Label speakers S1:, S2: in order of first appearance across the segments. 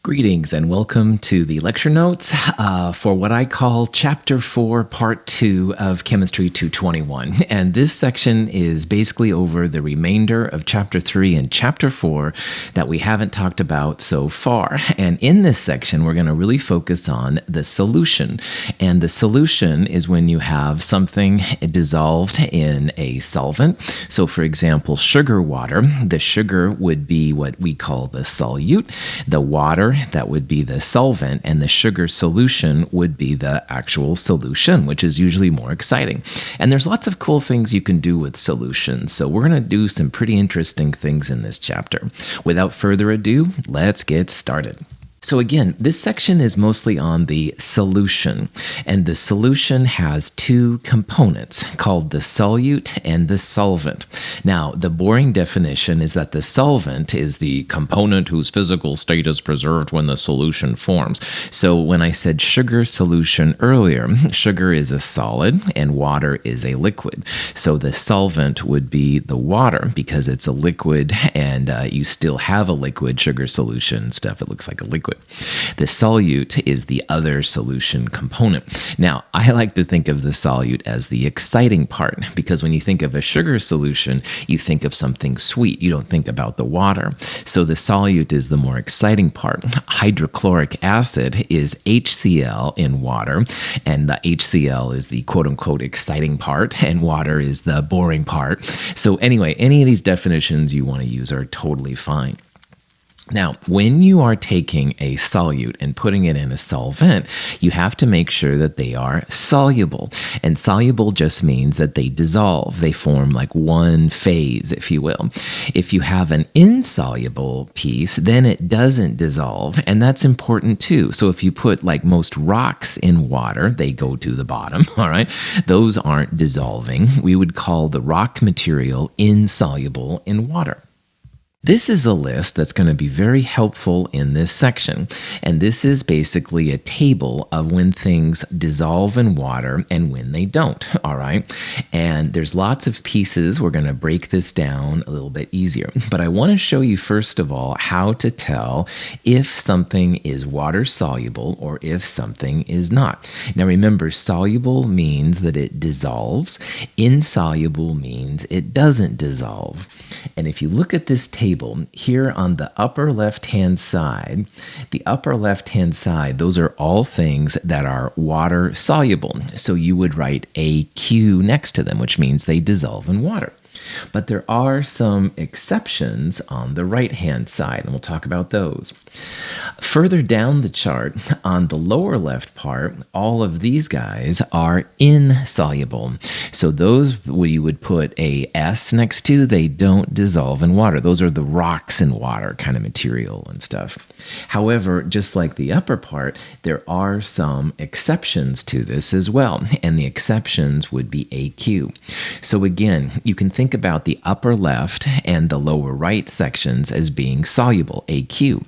S1: Greetings and welcome to the lecture notes for what I call Chapter 4, Part 2 of Chemistry 221. And this section is basically over the remainder of Chapter 3 and Chapter 4 that we haven't talked about so far. And in this section, we're going to really focus on the solution. And the solution is when you have something dissolved in a solvent. So for example, sugar water, the sugar would be what we call the solute. The water, that would be the solvent, and the sugar solution would be the actual solution, which is usually more exciting. And there's lots of cool things you can do with solutions, so we're going to do some pretty interesting things in this chapter. Without further ado, let's get started. So again, this section is mostly on the solution, and the solution has two components called the solute and the solvent. Now, the boring definition is that the solvent is the component whose physical state is preserved when the solution forms. So when I said sugar solution earlier, sugar is a solid and water is a liquid. So the solvent would be the water because it's a liquid and you still have a liquid sugar solution stuff. It looks like a liquid. The solute is the other solution component. Now, I like to think of the solute as the exciting part because when you think of a sugar solution, you think of something sweet. You don't think about the water. So the solute is the more exciting part. Hydrochloric acid is HCl in water, and the HCl is the quote-unquote exciting part, and water is the boring part. So anyway, any of these definitions you want to use are totally fine. Now, when you are taking a solute and putting it in a solvent, you have to make sure that they are soluble. And soluble just means that they dissolve. They form like one phase, if you will. If you have an insoluble piece, then it doesn't dissolve. And that's important too. So if you put like most rocks in water, they go to the bottom, all right? Those aren't dissolving. We would call the rock material insoluble in water. This is a list that's going to be very helpful in this section, and this is basically a table of when things dissolve in water and when they don't, all right? And there's lots of pieces. We're going to break this down a little bit easier, but I want to show you first of all how to tell if something is water soluble or if something is not. Now remember, soluble means that it dissolves, insoluble means it doesn't dissolve. And if you look at this table, here on the upper left-hand side, those are all things that are water soluble. So you would write AQ next to them, which means they dissolve in water. But there are some exceptions on the right-hand side, and we'll talk about those. Further down the chart, on the lower left part, all of these guys are insoluble. So those you would put a S next to, they don't dissolve in water. Those are the rocks in water kind of material and stuff. However, just like the upper part, there are some exceptions to this as well, and the exceptions would be AQ. So again, you can think about the upper left and the lower right sections as being soluble, AQ.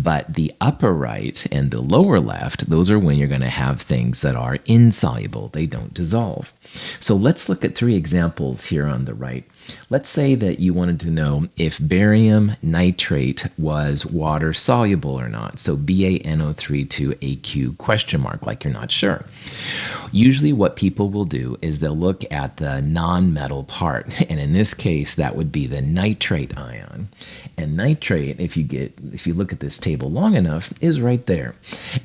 S1: But the upper right and the lower left, those are when you're going to have things that are insoluble. They don't dissolve. So let's look at three examples here on the right. Let's say that you wanted to know if barium nitrate was water soluble or not. So BaNO3 question mark, like you're not sure. Usually what people will do is they'll look at the non-metal part. And in this case, that would be the nitrate ion. And nitrate, if you look at this table long enough, is right there.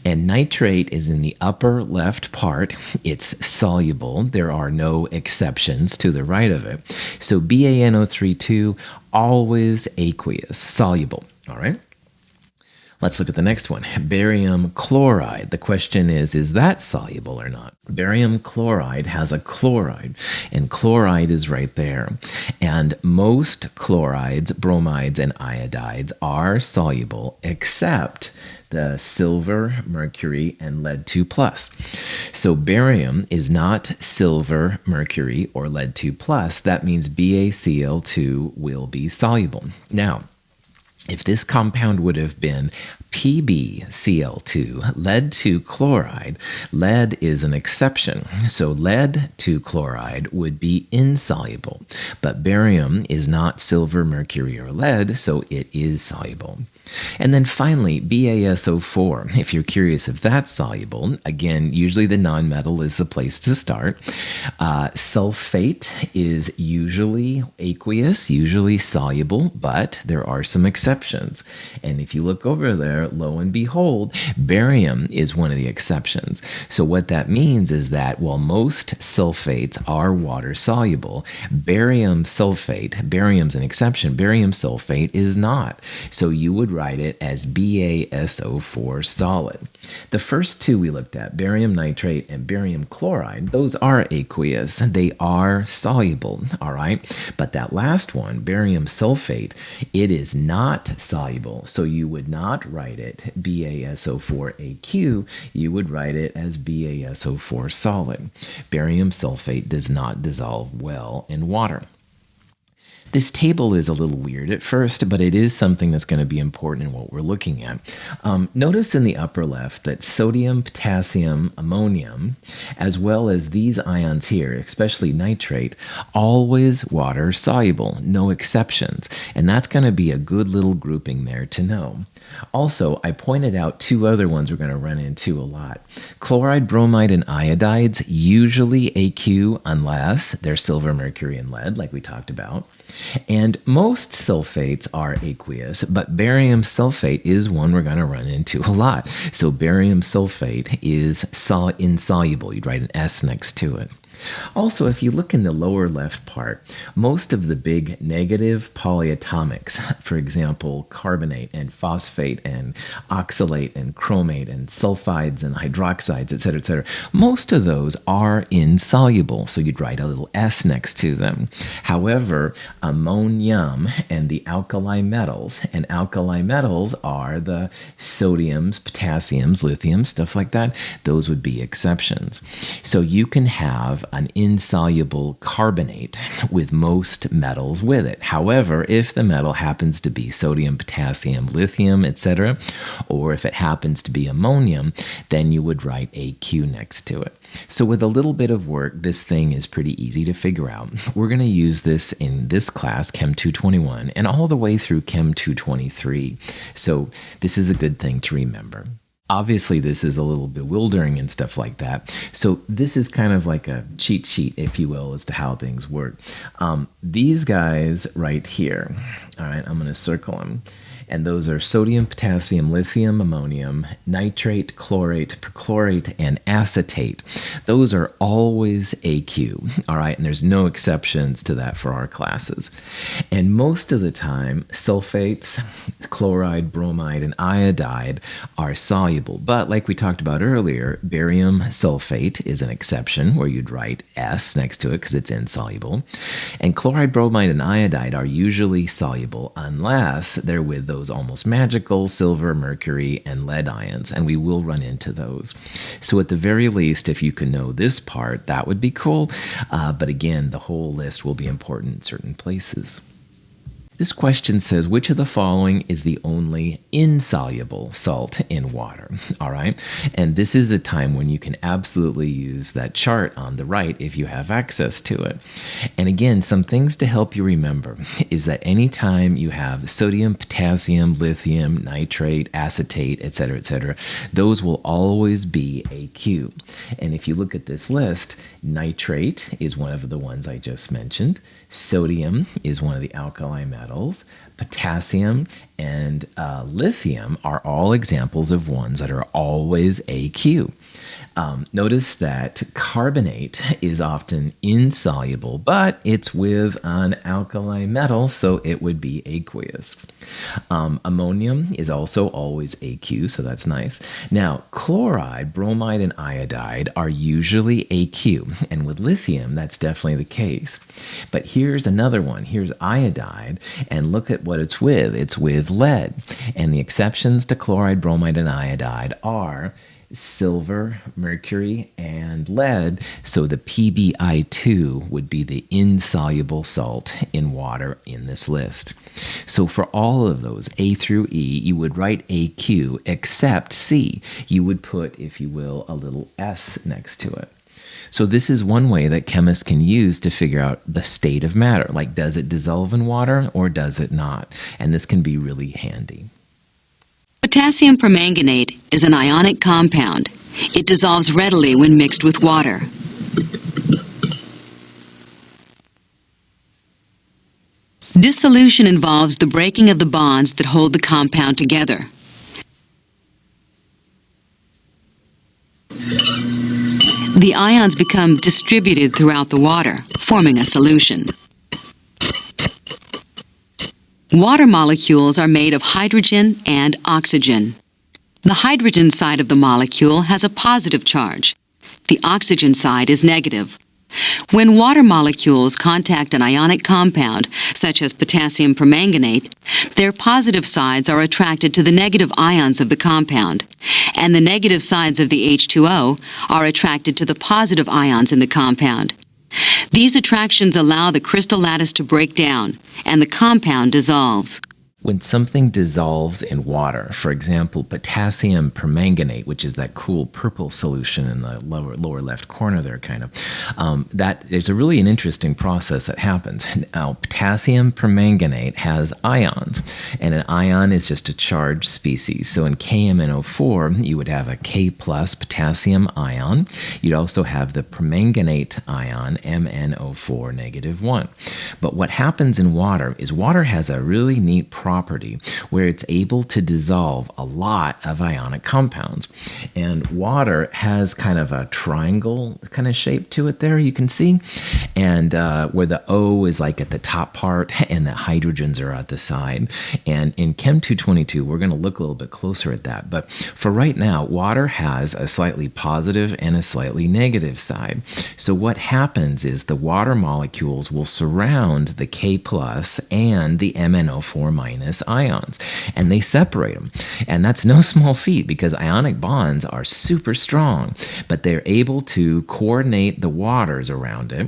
S1: And nitrate is in the upper left part. It's soluble. There are no exceptions to the right of it. So BaNO3 always aqueous, soluble, all right? Let's look at the next one. Barium chloride. The question is that soluble or not? Barium chloride has a chloride, and chloride is right there. And most chlorides, bromides, and iodides are soluble except the silver, mercury, and lead 2+. So barium is not silver, mercury, or lead 2+. That means BaCl2 will be soluble. Now, if this compound would have been PbCl2, lead 2 chloride, lead is an exception. So lead 2 chloride would be insoluble, but barium is not silver, mercury, or lead, so it is soluble. And then finally, BaSO4. If you're curious if that's soluble, again, usually the nonmetal is the place to start. Sulfate is usually aqueous, usually soluble, but there are some exceptions. And if you look over there, lo and behold, barium is one of the exceptions. So what that means is that while most sulfates are water soluble, barium sulfate, barium's an exception, barium sulfate is not. So you would write it as BaSO4 solid. The first two we looked at, barium nitrate and barium chloride, those are aqueous. They are soluble, all right? But that last one, barium sulfate, it is not soluble. So you would not write it BaSO4AQ. You would write it as BaSO4 solid. Barium sulfate does not dissolve well in water. This table is a little weird at first, but it is something that's going to be important in what we're looking at. Notice in the upper left that sodium, potassium, ammonium, as well as these ions here, especially nitrate, always water soluble, no exceptions. And that's going to be a good little grouping there to know. Also, I pointed out two other ones we're going to run into a lot. Chloride, bromide, and iodides, usually AQ unless they're silver, mercury, and lead, like we talked about. And most sulfates are aqueous, but barium sulfate is one we're going to run into a lot. So barium sulfate is insoluble. You'd write an S next to it. Also, if you look in the lower left part, most of the big negative polyatomics, for example, carbonate and phosphate and oxalate and chromate and sulfides and hydroxides, etc., most of those are insoluble, so you'd write a little S next to them. However, ammonium and the alkali metals, and alkali metals are the sodiums, potassiums, lithium, stuff like that, those would be exceptions. So you can have an insoluble carbonate with most metals with it. However, if the metal happens to be sodium, potassium, lithium, etc., or if it happens to be ammonium, then you would write AQ next to it. So with a little bit of work, this thing is pretty easy to figure out. We're going to use this in this class, Chem 221, and all the way through Chem 223. So this is a good thing to remember. Obviously, this is a little bewildering and stuff like that. So this is kind of like a cheat sheet, if you will, as to how things work. These guys right here, all right, I'm going to circle them. And those are sodium, potassium, lithium, ammonium, nitrate, chlorate, perchlorate, and acetate. Those are always AQ, all right? And there's no exceptions to that for our classes. And most of the time, sulfates, chloride, bromide, and iodide are soluble. But like we talked about earlier, barium sulfate is an exception where you'd write S next to it because it's insoluble. And chloride, bromide, and iodide are usually soluble unless they're with those almost magical silver, mercury, and lead ions, and we will run into those. So at the very least, if you can know this part, that would be cool. But again, the whole list will be important in certain places. This question says, which of the following is the only insoluble salt in water? All right. And this is a time when you can absolutely use that chart on the right if you have access to it. And again, some things to help you remember is that anytime you have sodium, potassium, lithium, nitrate, acetate, etc., those will always be AQ. And if you look at this list, nitrate is one of the ones I just mentioned. Sodium is one of the alkali metals. Potassium and lithium are all examples of ones that are always AQ. Notice that carbonate is often insoluble, but it's with an alkali metal, so it would be aqueous. Ammonium is also always AQ, so that's nice. Now, chloride, bromide, and iodide are usually AQ, and with lithium, that's definitely the case. But here's another one. Here's iodide, and look at what it's with. It's with lead, and the exceptions to chloride, bromide, and iodide are silver, mercury, and lead. So the PbI2 would be the insoluble salt in water in this list. So for all of those, A through E, you would write AQ, except C. You would put, if you will, a little S next to it. So this is one way that chemists can use to figure out the state of matter. Like, does it dissolve in water or does it not? And this can be really handy.
S2: Potassium permanganate is an ionic compound. It dissolves readily when mixed with water. Dissolution involves the breaking of the bonds that hold the compound together. The ions become distributed throughout the water, forming a solution. Water molecules are made of hydrogen and oxygen. The hydrogen side of the molecule has a positive charge. The oxygen side is negative. When water molecules contact an ionic compound, such as potassium permanganate, their positive sides are attracted to the negative ions of the compound, and the negative sides of the H2O are attracted to the positive ions in the compound. These attractions allow the crystal lattice to break down, and the compound dissolves.
S1: When something dissolves in water, for example, potassium permanganate, which is that cool purple solution in the lower left corner there, kind of, that there's an interesting process that happens. Now, potassium permanganate has ions, and an ion is just a charged species. So in KMnO4, you would have a K plus potassium ion. You'd also have the permanganate ion, MnO4 negative 1. But what happens in water is water has a really neat property where it's able to dissolve a lot of ionic compounds. And water has kind of a triangle kind of shape to it there, you can see. And where the O is like at the top part and the hydrogens are at the side. And in Chem 222, we're going to look a little bit closer at that. But for right now, water has a slightly positive and a slightly negative side. So what happens is the water molecules will surround the K plus and the MnO4 minus ions, and they separate them. And that's no small feat because ionic bonds are super strong, but they're able to coordinate the waters around it.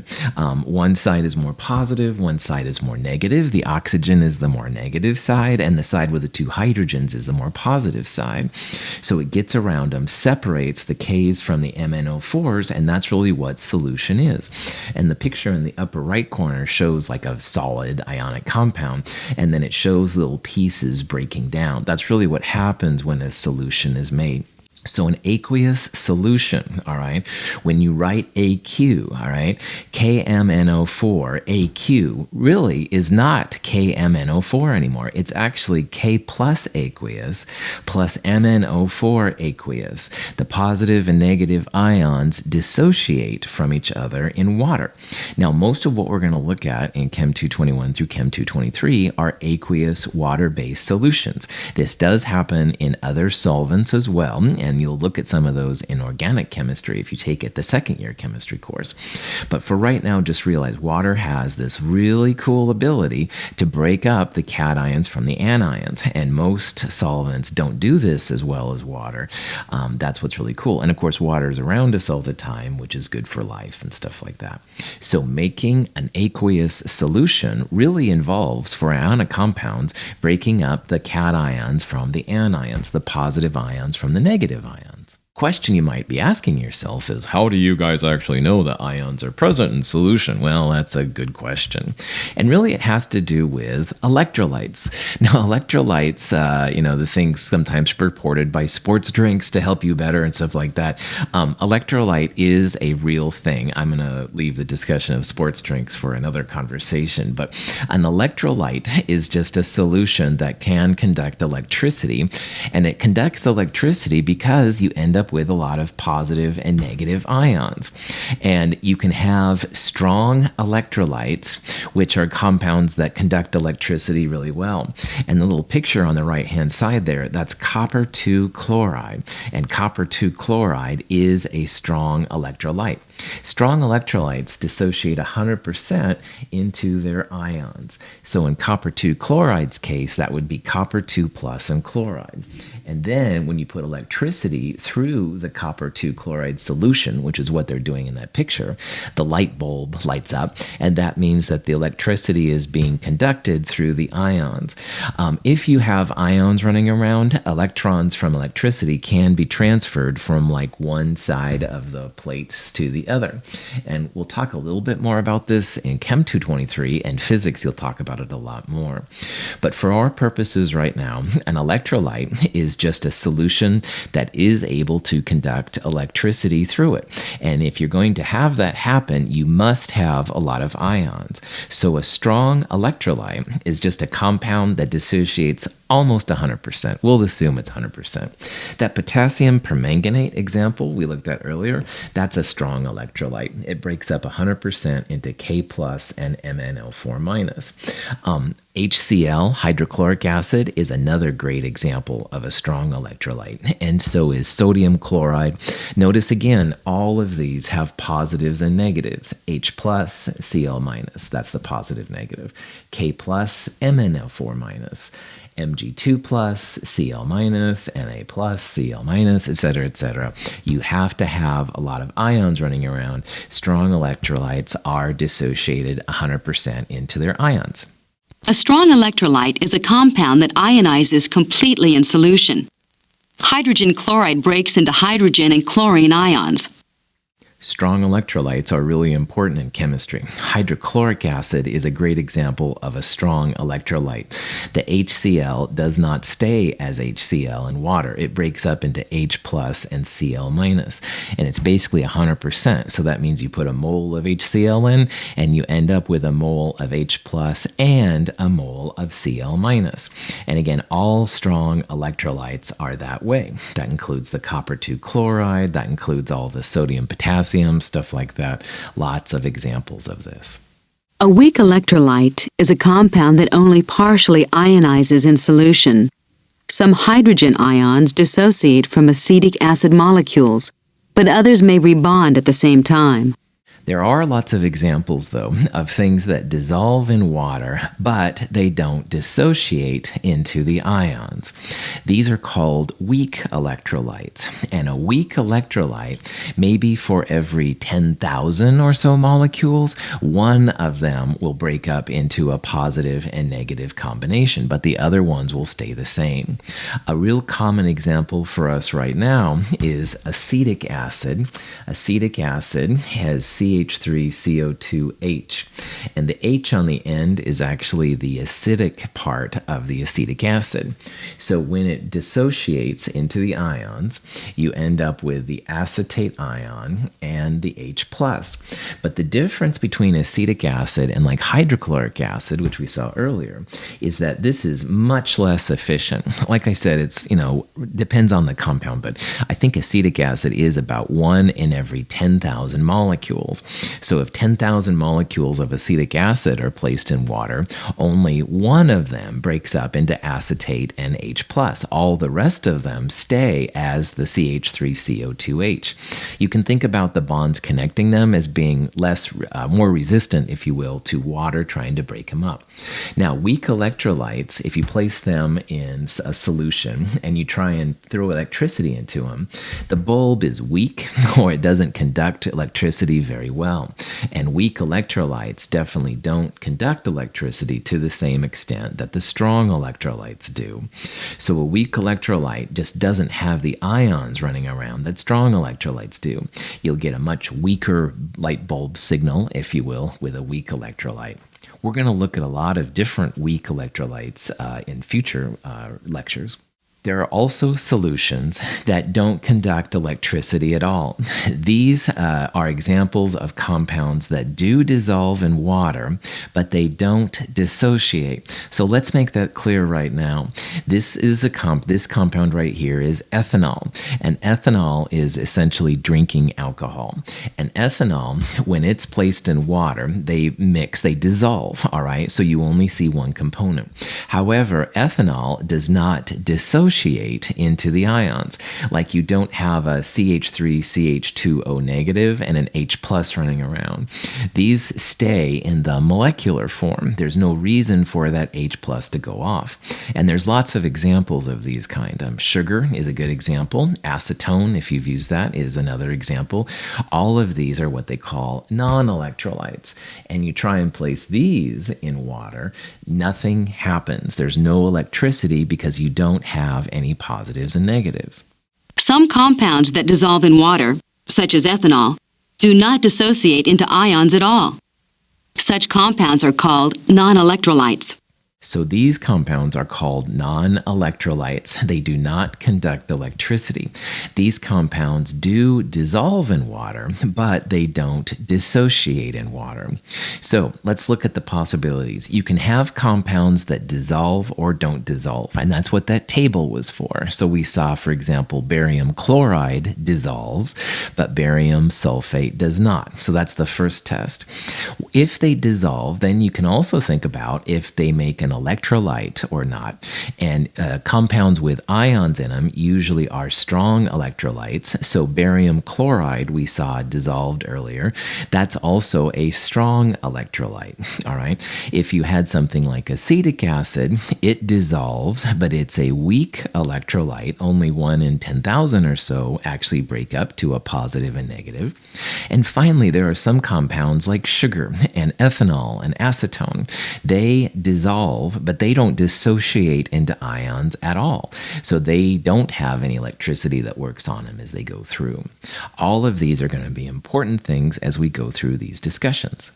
S1: One side is more positive, one side is more negative. The oxygen is the more negative side, and the side with the two hydrogens is the more positive side. So it gets around them, separates the Ks from the MnO4s, and that's really what solution is. And the picture in the upper right corner shows like a solid ionic compound, and then it shows little pieces breaking down. That's really what happens when a solution is made. So an aqueous solution, all right, when you write AQ, all right, KMnO4, AQ really is not KMnO4 anymore. It's actually K plus aqueous plus MnO4 aqueous. The positive and negative ions dissociate from each other in water. Now, most of what we're going to look at in Chem 221 through Chem 223 are aqueous water-based solutions. This does happen in other solvents as well, and you'll look at some of those in organic chemistry if you take it the second year chemistry course. But for right now, just realize water has this really cool ability to break up the cations from the anions, and most solvents don't do this as well as water. That's what's really cool. And of course, water is around us all the time, which is good for life and stuff like that. So making an aqueous solution really involves, for ionic compounds, breaking up the cations from the anions, the positive ions from the negative ions. Question you might be asking yourself is, how do you guys actually know that ions are present in solution? Well, that's a good question. And really it has to do with electrolytes. Now, electrolytes, the things sometimes purported by sports drinks to help you better and stuff like that. Electrolyte is a real thing. I'm going to leave the discussion of sports drinks for another conversation. But an electrolyte is just a solution that can conduct electricity. And it conducts electricity because you end up with a lot of positive and negative ions. And you can have strong electrolytes, which are compounds that conduct electricity really well. And the little picture on the right-hand side there, that's copper 2 chloride. And copper 2 chloride is a strong electrolyte. Strong electrolytes dissociate 100% into their ions. So in copper 2 chloride's case, that would be copper 2 plus and chloride. And then when you put electricity through the copper 2 chloride solution, which is what they're doing in that picture, the light bulb lights up, and that means that the electricity is being conducted through the ions. If you have ions running around, electrons from electricity can be transferred from like one side of the plates to the other. And we'll talk a little bit more about this in Chem 223, and physics, you'll talk about it a lot more. But for our purposes right now, an electrolyte is is just a solution that is able to conduct electricity through it. And if you're going to have that happen, you must have a lot of ions. So a strong electrolyte is just a compound that dissociates almost 100%. We'll assume it's 100%. That potassium permanganate example we looked at earlier, that's a strong electrolyte. It breaks up 100% into K plus and MnO4 minus. HCl, hydrochloric acid, is another great example of a strong electrolyte, and so is sodium chloride. Notice again, all of these have positives and negatives. H plus, Cl minus, that's the positive negative. K plus, MnO4 minus. Mg2 plus, Cl minus, Na plus, Cl minus, etc., etc. You have to have a lot of ions running around. Strong electrolytes are dissociated 100% into their ions.
S2: A strong electrolyte is a compound that ionizes completely in solution. Hydrogen chloride breaks into hydrogen and chlorine ions.
S1: Strong electrolytes are really important in chemistry. Hydrochloric acid is a great example of a strong electrolyte. The HCl does not stay as HCl in water. It breaks up into H plus and Cl minus, and it's basically 100%. So that means you put a mole of HCl in, and you end up with a mole of H plus and a mole of Cl minus. And again, all strong electrolytes are that way. That includes the copper 2 chloride, that includes all the sodium potassium, stuff like that. Lots of examples of this.
S2: A weak electrolyte is a compound that only partially ionizes in solution. Some hydrogen ions dissociate from acetic acid molecules, but others may rebond at the same time.
S1: There are lots of examples, though, of things that dissolve in water, but they don't dissociate into the ions. These are called weak electrolytes. And a weak electrolyte, maybe for every 10,000 or so molecules, one of them will break up into a positive and negative combination, but the other ones will stay the same. A real common example for us right now is acetic acid. Acetic acid has CH3CO2H, and the H on the end is actually the acidic part of the acetic acid. So when it dissociates into the ions, you end up with the acetate ion and the H plus. But the difference between acetic acid and like hydrochloric acid, which we saw earlier, is that this is much less efficient. Like I said, it's, depends on the compound, but I think acetic acid is about 1 in every 10,000 molecules. So if 10,000 molecules of acetic acid are placed in water, only one of them breaks up into acetate and H+. All the rest of them stay as the CH3CO2H. You can think about the bonds connecting them as being more resistant, if you will, to water trying to break them up. Now, weak electrolytes, if you place them in a solution and you try and throw electricity into them, the bulb is weak or it doesn't conduct electricity very well. And weak electrolytes definitely don't conduct electricity to the same extent that the strong electrolytes do. So a weak electrolyte just doesn't have the ions running around that strong electrolytes do. You'll get a much weaker light bulb signal, if you will, with a weak electrolyte. We're going to look at a lot of different weak electrolytes in future lectures. There are also solutions that don't conduct electricity at all. These are examples of compounds that do dissolve in water, but they don't dissociate. So let's make that clear right now. This compound right here is ethanol, and ethanol is essentially drinking alcohol. And ethanol, when it's placed in water, they dissolve, all right? So you only see one component. However, ethanol does not dissociate into the ions. Like you don't have a CH3CH2O negative and an H plus running around. These stay in the molecular form. There's no reason for that H plus to go off. And there's lots of examples of these kind. Sugar is a good example. Acetone, if you've used that, is another example. All of these are what they call non-electrolytes. And you try and place these in water, nothing happens. There's no electricity because you don't have any positives and negatives.
S2: Some compounds that dissolve in water, such as ethanol, do not dissociate into ions at all. Such compounds are called non-electrolytes.
S1: So these compounds are called non-electrolytes. They do not conduct electricity. These compounds do dissolve in water, but they don't dissociate in water. So let's look at the possibilities. You can have compounds that dissolve or don't dissolve, and that's what that table was for. So we saw, for example, barium chloride dissolves, but barium sulfate does not. So that's the first test. If they dissolve, then you can also think about if they make an electrolyte or not. And compounds with ions in them usually are strong electrolytes. So barium chloride we saw dissolved earlier. That's also a strong electrolyte. All right. If you had something like acetic acid, it dissolves, but it's a weak electrolyte. Only 1 in 10,000 or so actually break up to a positive and negative. And finally, there are some compounds like sugar and ethanol and acetone. They dissolve, but they don't dissociate into ions at all. So they don't have any electricity that works on them as they go through. All of these are going to be important things as we go through these discussions.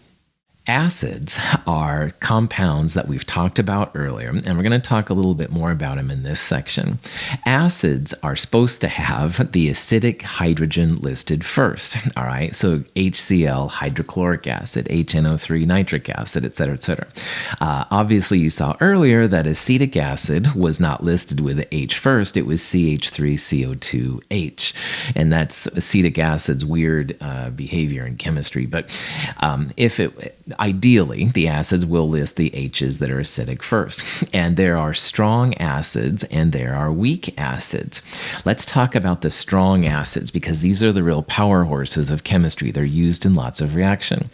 S1: Acids are compounds that we've talked about earlier, and we're going to talk a little bit more about them in this section. Acids are supposed to have the acidic hydrogen listed first, all right? So HCl, hydrochloric acid, HNO3, nitric acid, et cetera, et cetera. Obviously, you saw earlier that acetic acid was not listed with the H first. It was CH3CO2H, and that's acetic acid's weird behavior in chemistry. But ideally, the acids will list the H's that are acidic first. And there are strong acids and there are weak acids. Let's talk about the strong acids because these are the real power horses of chemistry. They're used in lots of reaction.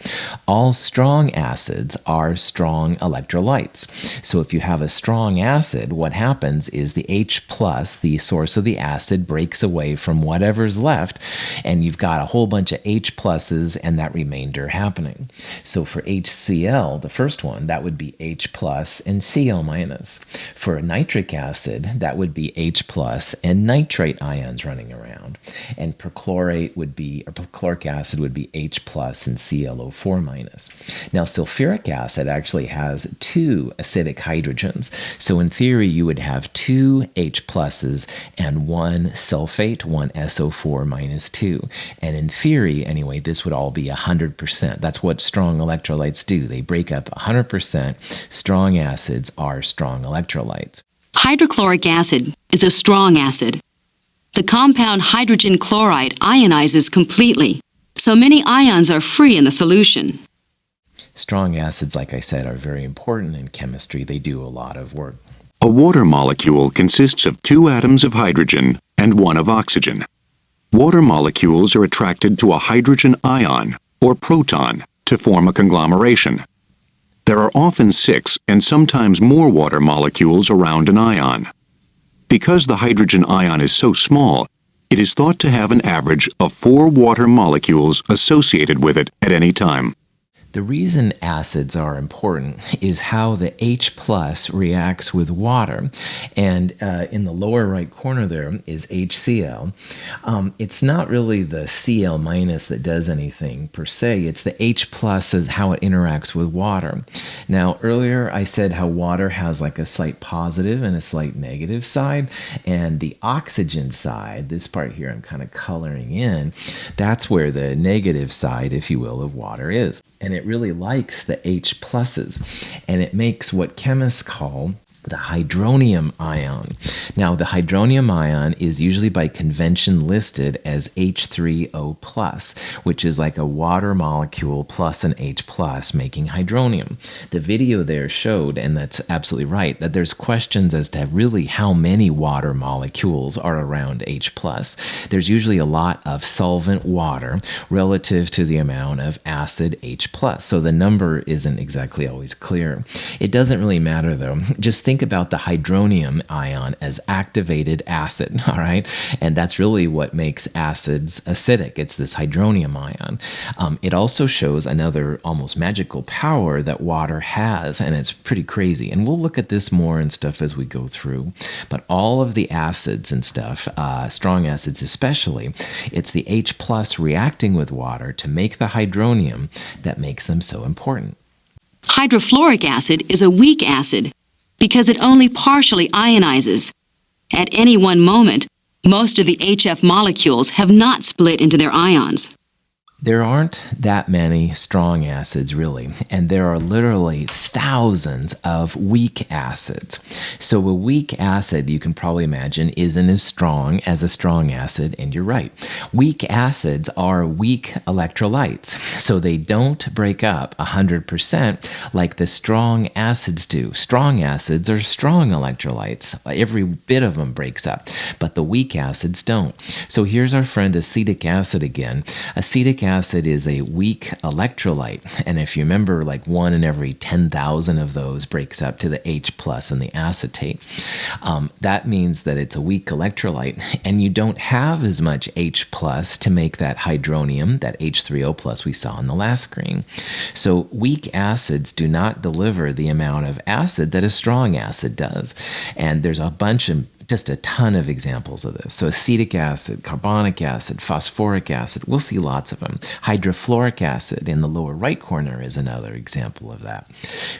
S1: All strong acids are strong electrolytes. So if you have a strong acid, what happens is the H plus, the source of the acid, breaks away from whatever's left, and you've got a whole bunch of H pluses and that remainder happening. So for HCl, the first one, that would be H plus and Cl minus. For a nitric acid, that would be H plus and nitrate ions running around. And perchlorate would be, or perchloric acid would be H plus and ClO4 minus. Now, sulfuric acid actually has 2 acidic hydrogens. So in theory, you would have 2 H pluses and 1 sulfate, 1 SO4 minus 2. And in theory, anyway, this would all be 100%. That's what strong electrolytes do. They break up 100%. Strong acids are strong electrolytes.
S2: Hydrochloric acid is a strong acid. The compound hydrogen chloride ionizes completely, so many ions are free in the solution.
S1: Strong acids, like I said, are very important in chemistry. They do a lot of work.
S3: A water molecule consists of 2 atoms of hydrogen and 1 of oxygen. Water molecules are attracted to a hydrogen ion, or proton, to form a conglomeration. There are often 6 and sometimes more water molecules around an ion. Because the hydrogen ion is so small, it is thought to have an average of 4 water molecules associated with it at any time.
S1: The reason acids are important is how the H plus reacts with water. And in the lower right corner there is HCl. It's not really the Cl minus that does anything per se. It's the H plus is how it interacts with water. Now, earlier I said how water has like a slight positive and a slight negative side. And the oxygen side, this part here I'm kind of coloring in, that's where the negative side, if you will, of water is. And it really likes the H pluses, and it makes what chemists call the hydronium ion. Now, the hydronium ion is usually by convention listed as H3O plus, which is like a water molecule plus an H plus making hydronium. The video there showed, and that's absolutely right, that there's questions as to really how many water molecules are around H plus. There's usually a lot of solvent water relative to the amount of acid H plus, so the number isn't exactly always clear. It doesn't really matter though. Just think about the hydronium ion as activated acid, all right? And that's really what makes acids acidic. It's this hydronium ion. It also shows another almost magical power that water has, and it's pretty crazy. And we'll look at this more and stuff as we go through. But all of the acids and stuff, strong acids especially, it's the H plus reacting with water to make the hydronium that makes them so important.
S2: Hydrofluoric acid is a weak acid. because it only partially ionizes. At any one moment, most of the HF molecules have not split into their ions.
S1: There aren't that many strong acids, really, and there are literally thousands of weak acids. So a weak acid, you can probably imagine, isn't as strong as a strong acid, and you're right. Weak acids are weak electrolytes, so they don't break up 100% like the strong acids do. Strong acids are strong electrolytes. Every bit of them breaks up, but the weak acids don't. So here's our friend acetic acid again. Acetic acid is a weak electrolyte, and if you remember, like 1 in every 10,000 of those breaks up to the H plus in the acetate. That means that it's a weak electrolyte, and you don't have as much H plus to make that hydronium, that H3O plus we saw on the last screen. So weak acids do not deliver the amount of acid that a strong acid does, and there's a bunch of just a ton of examples of this. So acetic acid, carbonic acid, phosphoric acid, we'll see lots of them. Hydrofluoric acid in the lower right corner is another example of that.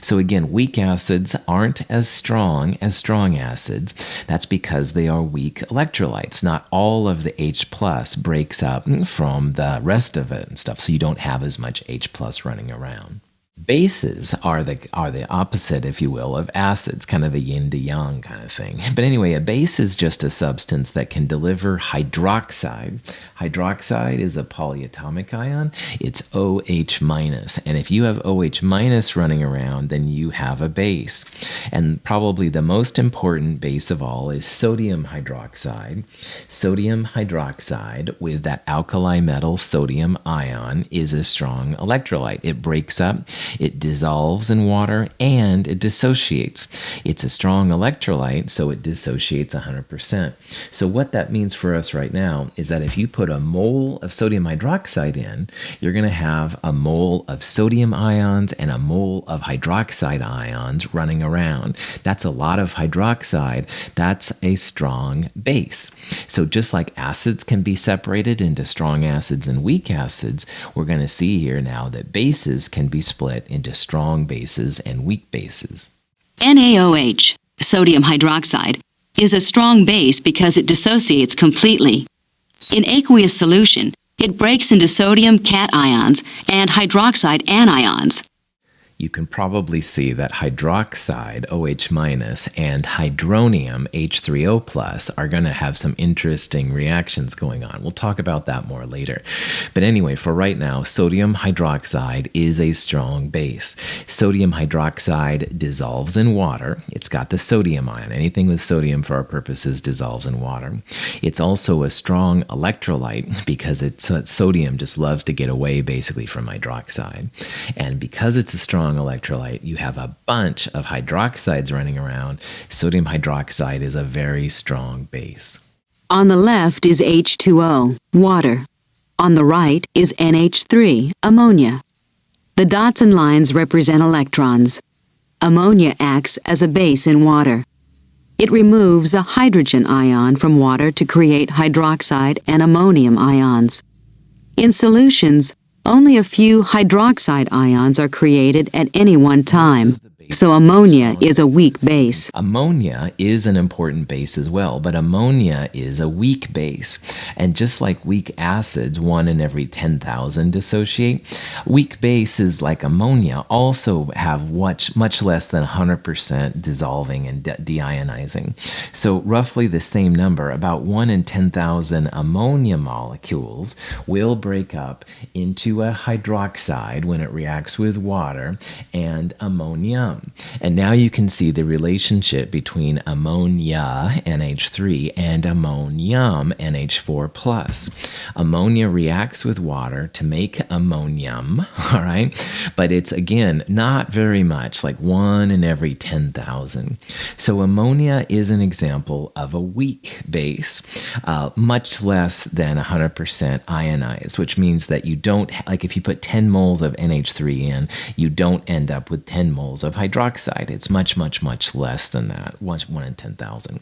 S1: So again, weak acids aren't as strong acids. That's because they are weak electrolytes. Not all of the H plus breaks up from the rest of it and stuff, so you don't have as much H plus running around. Bases are the opposite, if you will, of acids, kind of a yin to yang kind of thing. But anyway, a base is just a substance that can deliver hydroxide. Hydroxide is a polyatomic ion. It's OH minus. And if you have OH minus running around, then you have a base. And probably the most important base of all is sodium hydroxide. Sodium hydroxide with that alkali metal sodium ion is a strong electrolyte. It breaks up, it dissolves in water, and it dissociates. It's a strong electrolyte, so it dissociates 100%. So what that means for us right now is that if you put a mole of sodium hydroxide in, you're going to have a mole of sodium ions and a mole of hydroxide ions running around. That's a lot of hydroxide. That's a strong base. So just like acids can be separated into strong acids and weak acids, we're going to see here now that bases can be split into strong bases and weak bases.
S2: NaOH, sodium hydroxide, is a strong base because it dissociates completely. In aqueous solution, it breaks into sodium cations and hydroxide anions.
S1: You can probably see that hydroxide, OH minus, and hydronium, H3O plus, are going to have some interesting reactions going on. We'll talk about that more later. But anyway, for right now, sodium hydroxide is a strong base. Sodium hydroxide dissolves in water. It's got the sodium ion. Anything with sodium for our purposes dissolves in water. It's also a strong electrolyte because sodium just loves to get away basically from hydroxide. And because it's a strong electrolyte, you have a bunch of hydroxides running around. Sodium hydroxide is a very strong base.
S2: On the left is H2O, water. On the right is NH3, ammonia. The dots and lines represent electrons. Ammonia acts as a base in water. It removes a hydrogen ion from water to create hydroxide and ammonium ions. In solutions, only a few hydroxide ions are created at any one time, so ammonia is a weak base.
S1: Ammonia is an important base as well, but ammonia is a weak base. And just like weak acids, 1 in every 10,000 dissociate, weak bases like ammonia also have much less than 100% dissolving and deionizing. So roughly the same number, about 1 in 10,000 ammonia molecules will break up into a hydroxide when it reacts with water and ammonium. And now you can see the relationship between ammonia, NH3, and ammonium, NH4+. Ammonia reacts with water to make ammonium, all right? But it's, again, not very much, like 1 in every 10,000. So ammonia is an example of a weak base, much less than 100% ionized, which means that you don't, like if you put 10 moles of NH3 in, you don't end up with 10 moles of hydrogen. hydroxide. It's much, much, much less than that, 1 in 10,000.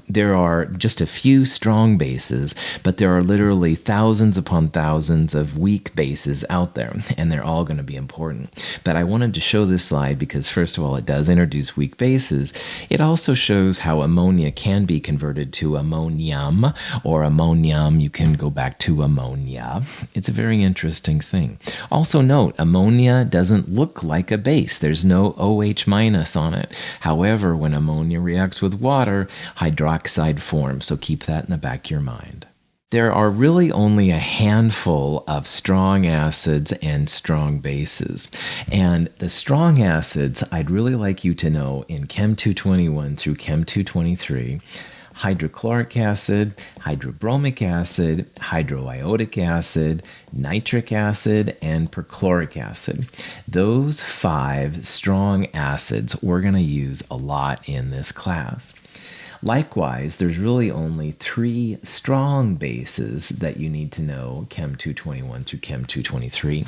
S1: There are just a few strong bases, but there are literally thousands upon thousands of weak bases out there, and they're all going to be important. But I wanted to show this slide because, first of all, it does introduce weak bases. It also shows how ammonia can be converted to ammonium, or ammonium, you can go back to ammonia. It's a very interesting thing. Also note, ammonia doesn't look like a base. There's no OH minus on it. However, when ammonia reacts with water, hydroxide forms, so keep that in the back of your mind. There are really only a handful of strong acids and strong bases. And the strong acids, I'd really like you to know in Chem 221 through Chem 223, hydrochloric acid, hydrobromic acid, hydroiodic acid, nitric acid, and perchloric acid. Those 5 strong acids we're going to use a lot in this class. Likewise, there's really only 3 strong bases that you need to know Chem 221 through Chem 223.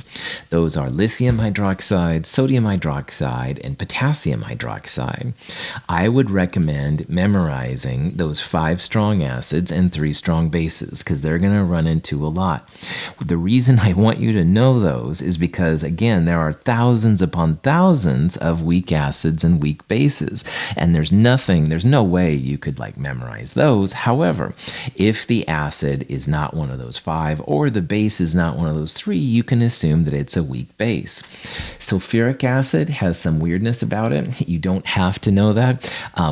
S1: Those are lithium hydroxide, sodium hydroxide, and potassium hydroxide. I would recommend memorizing those 5 strong acids and 3 strong bases because they're going to run into a lot. The reason I want you to know those is because, again, there are thousands upon thousands of weak acids and weak bases, and there's no way you could memorize those. However, if the acid is not one of those 5 or the base is not one of those 3, you can assume that it's a weak base. Sulfuric acid has some weirdness about it. You don't have to know that.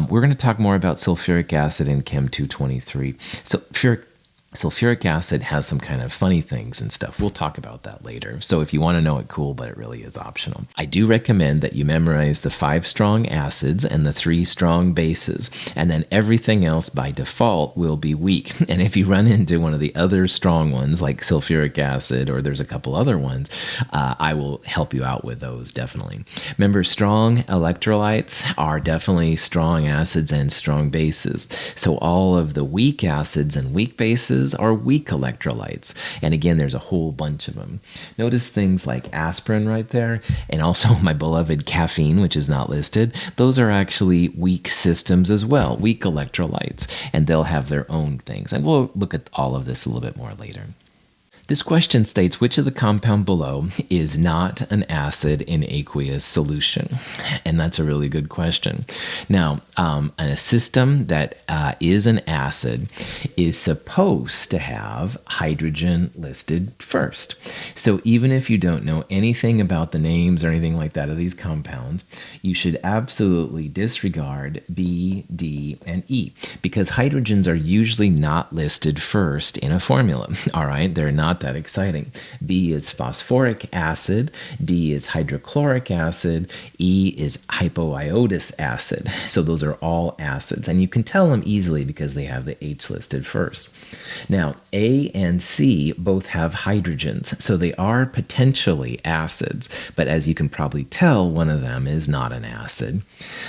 S1: We're going to talk more about sulfuric acid in Chem 223. Sulfuric acid has some kind of funny things and stuff. We'll talk about that later. So if you want to know it, cool, but it really is optional. I do recommend that you memorize the 5 strong acids and the 3 strong bases, and then everything else by default will be weak. And if you run into one of the other strong ones, like sulfuric acid, or there's a couple other ones, I will help you out with those, definitely. Remember, strong electrolytes are definitely strong acids and strong bases. So all of the weak acids and weak bases are weak electrolytes. And again, there's a whole bunch of them. Notice things like aspirin right there, and also my beloved caffeine, which is not listed. Those are actually weak systems as well, weak electrolytes, and they'll have their own things. And we'll look at all of this a little bit more later. This question states which of the compound below is not an acid in aqueous solution? And that's a really good question. Now, a system that is an acid is supposed to have hydrogen listed first. So even if you don't know anything about the names or anything like that of these compounds, you should absolutely disregard B, D, and E, because hydrogens are usually not listed first in a formula. All right, they're not that exciting. B is phosphoric acid, D is hydrochloric acid, E is hypoiodous acid. So those are all acids, and you can tell them easily because they have the H listed first. Now, A and C both have hydrogens, so they are potentially acids, but as you can probably tell, one of them is not an acid.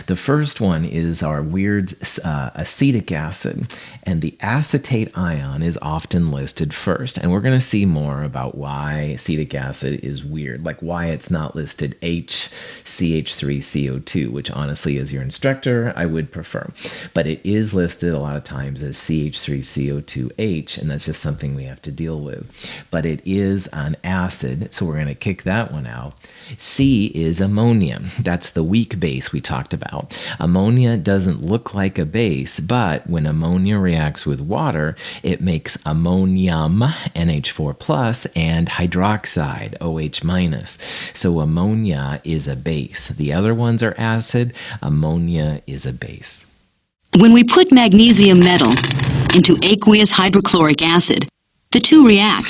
S1: The first one is our weird acetic acid, and the acetate ion is often listed first, and we're going to see more about why acetic acid is weird, like why it's not listed HCH3CO2, which honestly, as your instructor, I would prefer. But it is listed a lot of times as CH3CO2H, and that's just something we have to deal with. But it is an acid, so we're going to kick that one out. C is ammonia. That's the weak base we talked about. Ammonia doesn't look like a base, but when ammonia reacts with water, it makes ammonium, NH4+, and hydroxide, OH-. So ammonia is a base. The other ones are acid. Ammonia is a base.
S2: When we put magnesium metal into aqueous hydrochloric acid, the two react.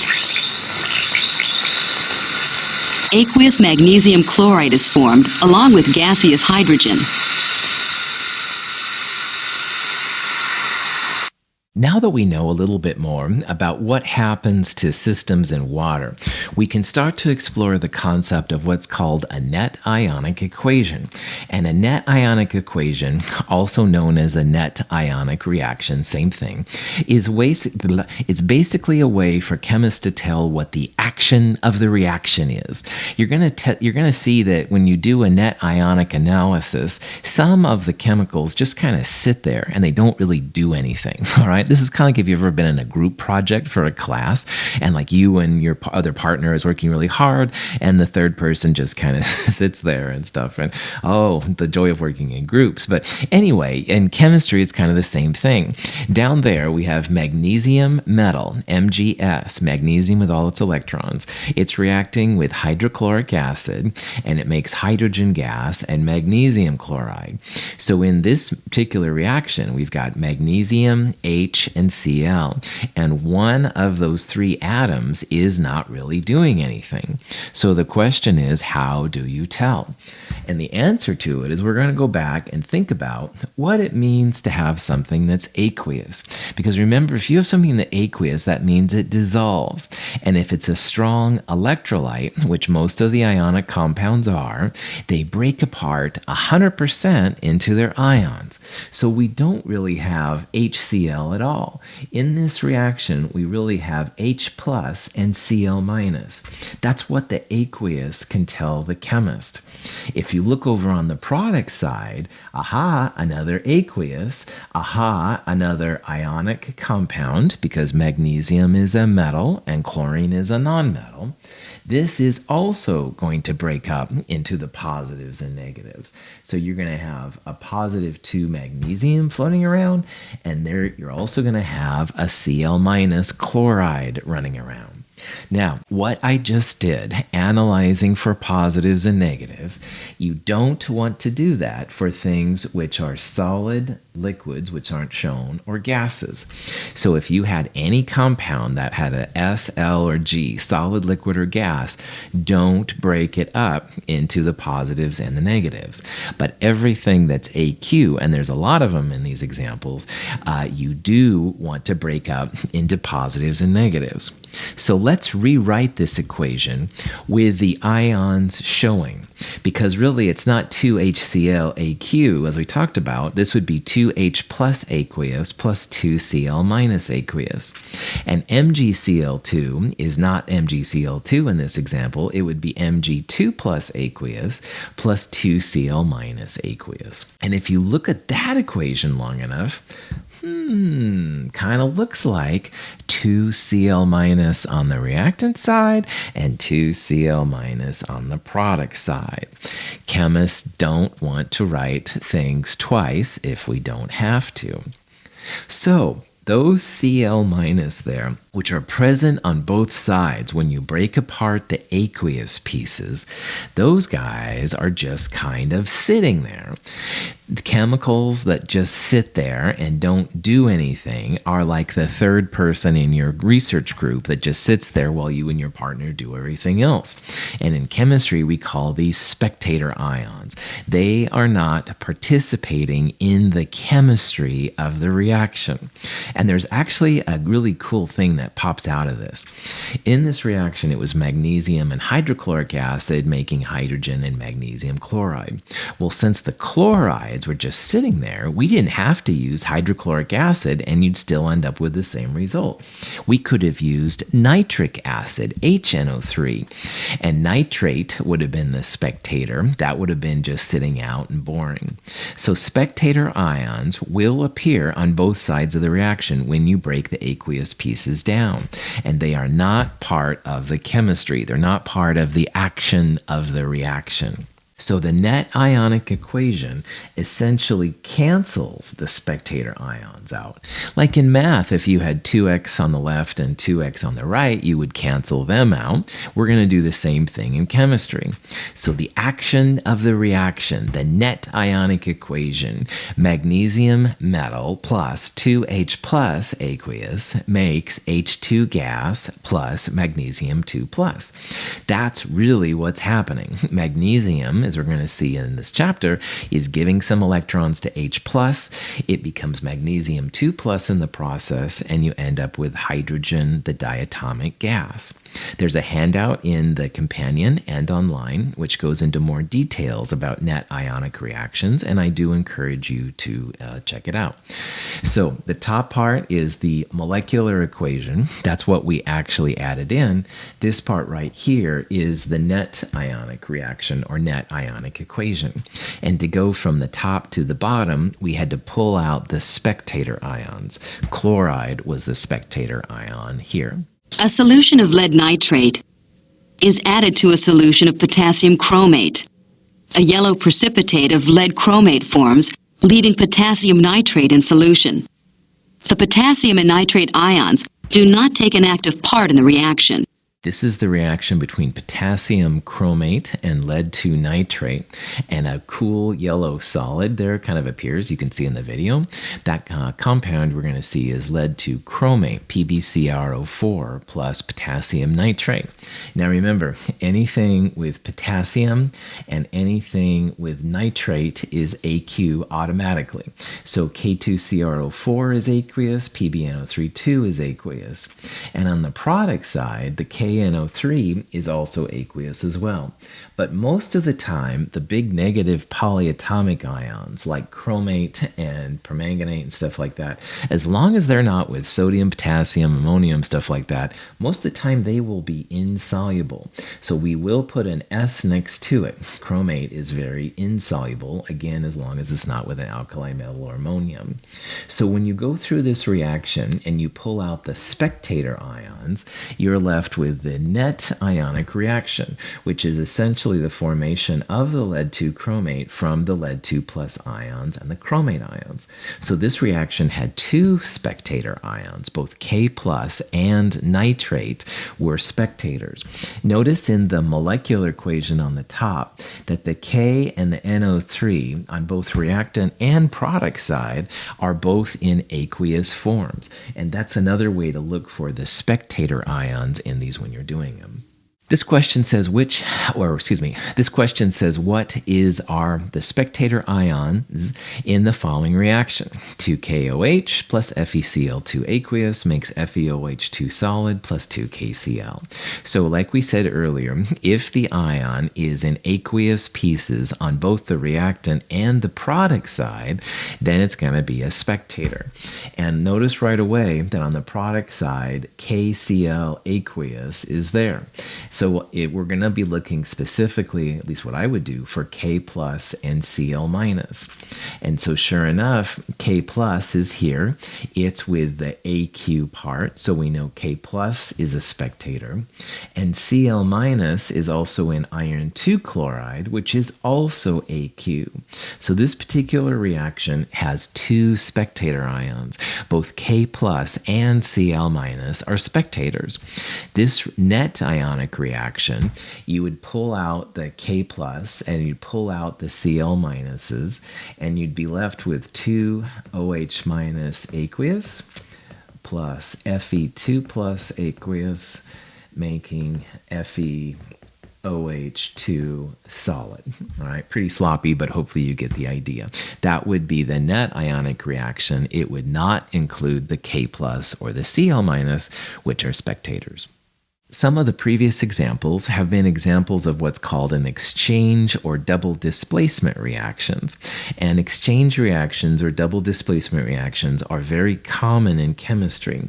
S2: Aqueous magnesium chloride is formed along with gaseous hydrogen.
S1: Now that we know a little bit more about what happens to systems in water, we can start to explore the concept of what's called a net ionic equation. And a net ionic equation, also known as a net ionic reaction, same thing, is basically a way for chemists to tell what the action of the reaction is. You're going to see that when you do a net ionic analysis, some of the chemicals just kind of sit there and they don't really do anything, all right? This is kind of like if you've ever been in a group project for a class and like you and your other partner is working really hard and the third person just kind of sits there and stuff. And oh, the joy of working in groups. But anyway, in chemistry, it's kind of the same thing. Down there, we have magnesium metal, MgS, magnesium with all its electrons. It's reacting with hydrochloric acid and it makes hydrogen gas and magnesium chloride. So in this particular reaction, we've got magnesium, H, and Cl, and one of those three atoms is not really doing anything. So the question is, how do you tell? And the answer to it is we're going to go back and think about what it means to have something that's aqueous. Because remember, if you have something that's aqueous, that means it dissolves. And if it's a strong electrolyte, which most of the ionic compounds are, they break apart 100% into their ions. So we don't really have HCl at all. In this reaction, we really have H plus and Cl minus. That's what the aqueous can tell the chemist. If you look over on the product side, aha, another aqueous, aha, another ionic compound, because magnesium is a metal and chlorine is a nonmetal. This is also going to break up into the positives and negatives. So you're going to have a positive 2 magnesium floating around, and there you're also going to have a Cl minus chloride running around. Now, what I just did, analyzing for positives and negatives, you don't want to do that for things which are solid, liquids, which aren't shown, or gases. So if you had any compound that had a S, L, or G, solid, liquid, or gas, don't break it up into the positives and the negatives. But everything that's AQ, and there's a lot of them in these examples, you do want to break up into positives and negatives. So let's rewrite this equation with the ions showing, because really it's not 2HCl AQ as we talked about. This would be 2H plus aqueous plus 2Cl minus aqueous. And MgCl2 is not MgCl2 in this example. It would be Mg2 plus aqueous plus 2Cl minus aqueous. And if you look at that equation long enough, kind of looks like 2Cl minus on the reactant side and 2Cl minus on the product side. Chemists don't want to write things twice if we don't have to. So those Cl minus there, which are present on both sides when you break apart the aqueous pieces, those guys are just kind of sitting there. The chemicals that just sit there and don't do anything are like the third person in your research group that just sits there while you and your partner do everything else. And in chemistry, we call these spectator ions. They are not participating in the chemistry of the reaction. And there's actually a really cool thing that pops out of this. In this reaction, it was magnesium and hydrochloric acid making hydrogen and magnesium chloride. Well, since the chlorides were just sitting there, we didn't have to use hydrochloric acid and you'd still end up with the same result. We could have used nitric acid, HNO3, and nitrate would have been the spectator. That would have been just sitting out and boring. So spectator ions will appear on both sides of the reaction when you break the aqueous pieces down, and they are not part of the chemistry. They're not part of the action of the reaction. So the net ionic equation essentially cancels the spectator ions out. Like in math, if you had 2x on the left and 2x on the right, you would cancel them out. We're going to do the same thing in chemistry. So the action of the reaction, the net ionic equation, magnesium metal plus 2H plus aqueous makes H2 gas plus magnesium 2 plus. That's really what's happening. Magnesium as we're going to see in this chapter, is giving some electrons to H+. It becomes magnesium 2+ in the process, and you end up with hydrogen, the diatomic gas. There's a handout in the companion and online which goes into more details about net ionic reactions, and I do encourage you to check it out. So the top part is the molecular equation. That's what we actually added in. This part right here is the net ionic reaction or net ionic equation. And to go from the top to the bottom, we had to pull out the spectator ions. Chloride was the spectator ion here.
S2: A solution of lead nitrate is added to a solution of potassium chromate. A yellow precipitate of lead chromate forms, leaving potassium nitrate in solution. The potassium and nitrate ions do not take an active part in the reaction.
S1: This is the reaction between potassium chromate and lead 2 nitrate, and a cool yellow solid there kind of appears. You can see in the video. That compound we're going to see is lead 2 chromate, PbCrO4 plus potassium nitrate. Now remember, anything with potassium and anything with nitrate is aqueous automatically. So K2CrO4 is aqueous, PbNO3 is aqueous. And on the product side, the KNO3 is also aqueous as well. But most of the time, the big negative polyatomic ions like chromate and permanganate and stuff like that, as long as they're not with sodium, potassium, ammonium, stuff like that, most of the time they will be insoluble. So we will put an S next to it. Chromate is very insoluble, again, as long as it's not with an alkali metal or ammonium. So when you go through this reaction and you pull out the spectator ions, you're left with the net ionic reaction, which is essentially the formation of the lead 2 chromate from the lead 2 plus ions and the chromate ions. So this reaction had two spectator ions, both K plus and nitrate were spectators. Notice in the molecular equation on the top that the K and the NO3 on both reactant and product side are both in aqueous forms. And that's another way to look for the spectator ions in these when you're doing them. This question says what are the spectator ions in the following reaction? 2KOH plus FeCl2 aqueous makes FeOH2 solid plus 2KCl. So like we said earlier, if the ion is in aqueous pieces on both the reactant and the product side, then it's going to be a spectator. And notice right away that on the product side, KCl aqueous is there. So we're going to be looking specifically, at least what I would do, for K plus and Cl minus. And so sure enough, K plus is here. It's with the AQ part, so we know K plus is a spectator. And Cl minus is also in iron 2 chloride, which is also AQ. So this particular reaction has two spectator ions. Both K plus and Cl minus are spectators. This net ionic reaction, you would pull out the K plus and you'd pull out the Cl minuses, and you'd be left with 2 OH minus aqueous plus Fe2 plus aqueous, making FeOH2 solid. All right, pretty sloppy, but hopefully you get the idea. That would be the net ionic reaction. It would not include the K plus or the Cl minus, which are spectators. Some of the previous examples have been examples of what's called an exchange or double displacement reactions. And exchange reactions or double displacement reactions are very common in chemistry.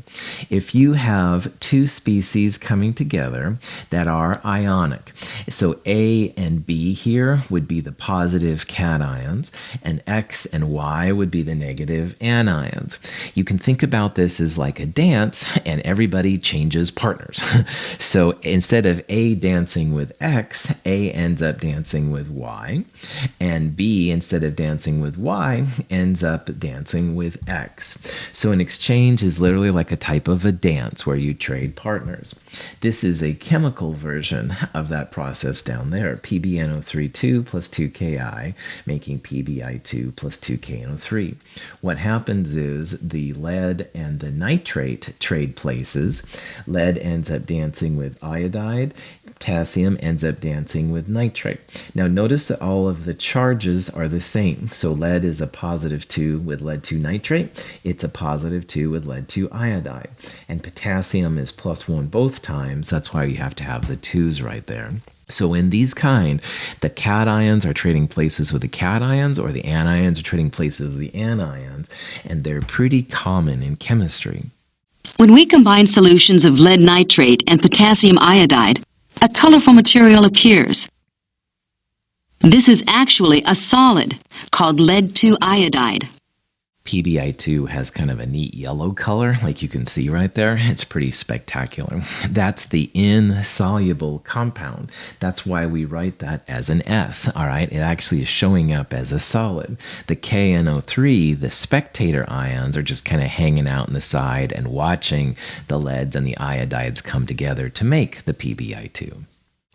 S1: If you have two species coming together that are ionic, so A and B here would be the positive cations, and X and Y would be the negative anions. You can think about this as like a dance, and everybody changes partners. So instead of A dancing with X, A ends up dancing with Y, and B, instead of dancing with Y, ends up dancing with X. So an exchange is literally like a type of a dance where you trade partners. This is a chemical version of that process down there. PbNO3 plus 2Ki, making PbI2 plus 2KNO3. What happens is the lead and the nitrate trade places. Lead ends up dancing with iodide. Potassium ends up dancing with nitrate. Now notice that all of the charges are the same. So lead is a +2 with lead-2 nitrate. It's a +2 with lead-2 iodide. And potassium is +1 both times. That's why you have to have the 2's right there. So in these kind, the cations are trading places with the cations, or the anions are trading places with the anions, and they're pretty common in chemistry.
S2: When we combine solutions of lead nitrate and potassium iodide, a colorful material appears. This is actually a solid called lead-2 iodide.
S1: PbI2 has kind of a neat yellow color, like you can see right there. It's pretty spectacular. That's the insoluble compound. That's why we write that as an S, all right? It actually is showing up as a solid. The KNO3, the spectator ions, are just kind of hanging out on the side and watching the leads and the iodides come together to make the PbI2.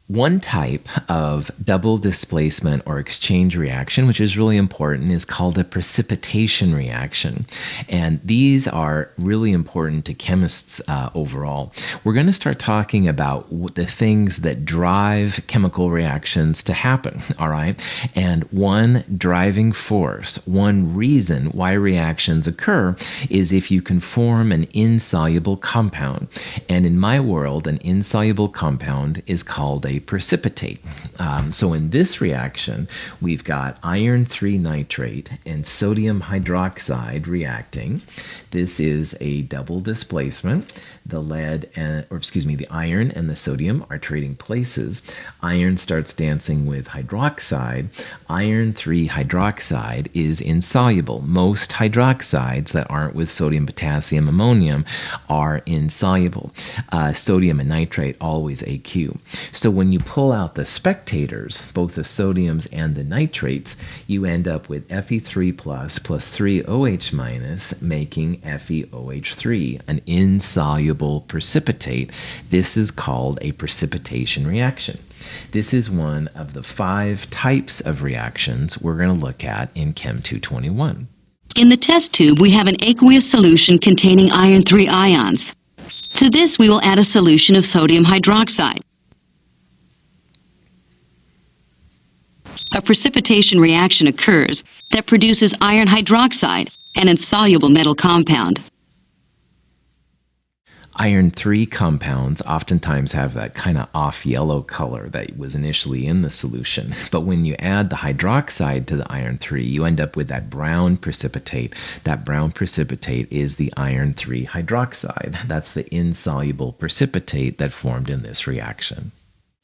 S1: One type of double displacement or exchange reaction, which is really important, is called a precipitation reaction. And these are really important to chemists overall. We're going to start talking about the things that drive chemical reactions to happen, all right? And one driving force, one reason why reactions occur is if you can form an insoluble compound. And in my world, an insoluble compound is called a precipitate. So in this reaction, we've got iron 3 nitrate and sodium hydroxide reacting. This is a double displacement. The the iron and the sodium are trading places. Iron starts dancing with hydroxide. Iron 3 hydroxide is insoluble. Most hydroxides that aren't with sodium, potassium, ammonium are insoluble. Sodium and nitrate always AQ. So when you pull out the spectators, both the sodiums and the nitrates, you end up with Fe3 plus 3OH minus, making FeOH3, an insoluble precipitate. This is called a precipitation reaction. This is one of the 5 types of reactions we're going to look at in Chem 221.
S2: In the test tube, we have an aqueous solution containing iron 3 ions. To this, we will add a solution of sodium hydroxide. A precipitation reaction occurs that produces iron hydroxide, an insoluble metal compound.
S1: Iron 3 compounds oftentimes have that kind of off yellow color that was initially in the solution. But when you add the hydroxide to the iron 3, you end up with that brown precipitate. That brown precipitate is the iron 3 hydroxide. That's the insoluble precipitate that formed in this reaction.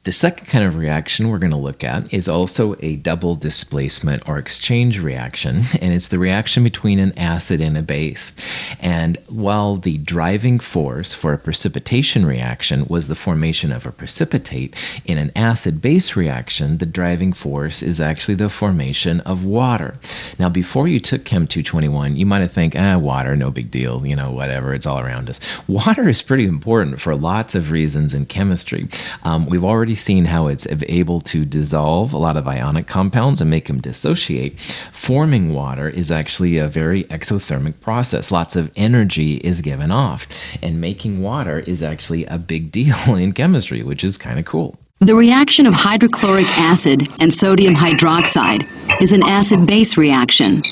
S1: The second kind of reaction we're going to look at is also a double displacement or exchange reaction, and it's the reaction between an acid and a base. And while the driving force for a precipitation reaction was the formation of a precipitate, in an acid-base reaction, the driving force is actually the formation of water. Now, before you took Chem 221, you might have think, water, no big deal, whatever, it's all around us. Water is pretty important for lots of reasons in chemistry. We've already seen how it's able to dissolve a lot of ionic compounds and make them dissociate. Forming water is actually a very exothermic process. Lots of energy is given off, and making water is actually a big deal in chemistry, which is kind of cool.
S2: The reaction of hydrochloric acid and sodium hydroxide is an acid-base reaction.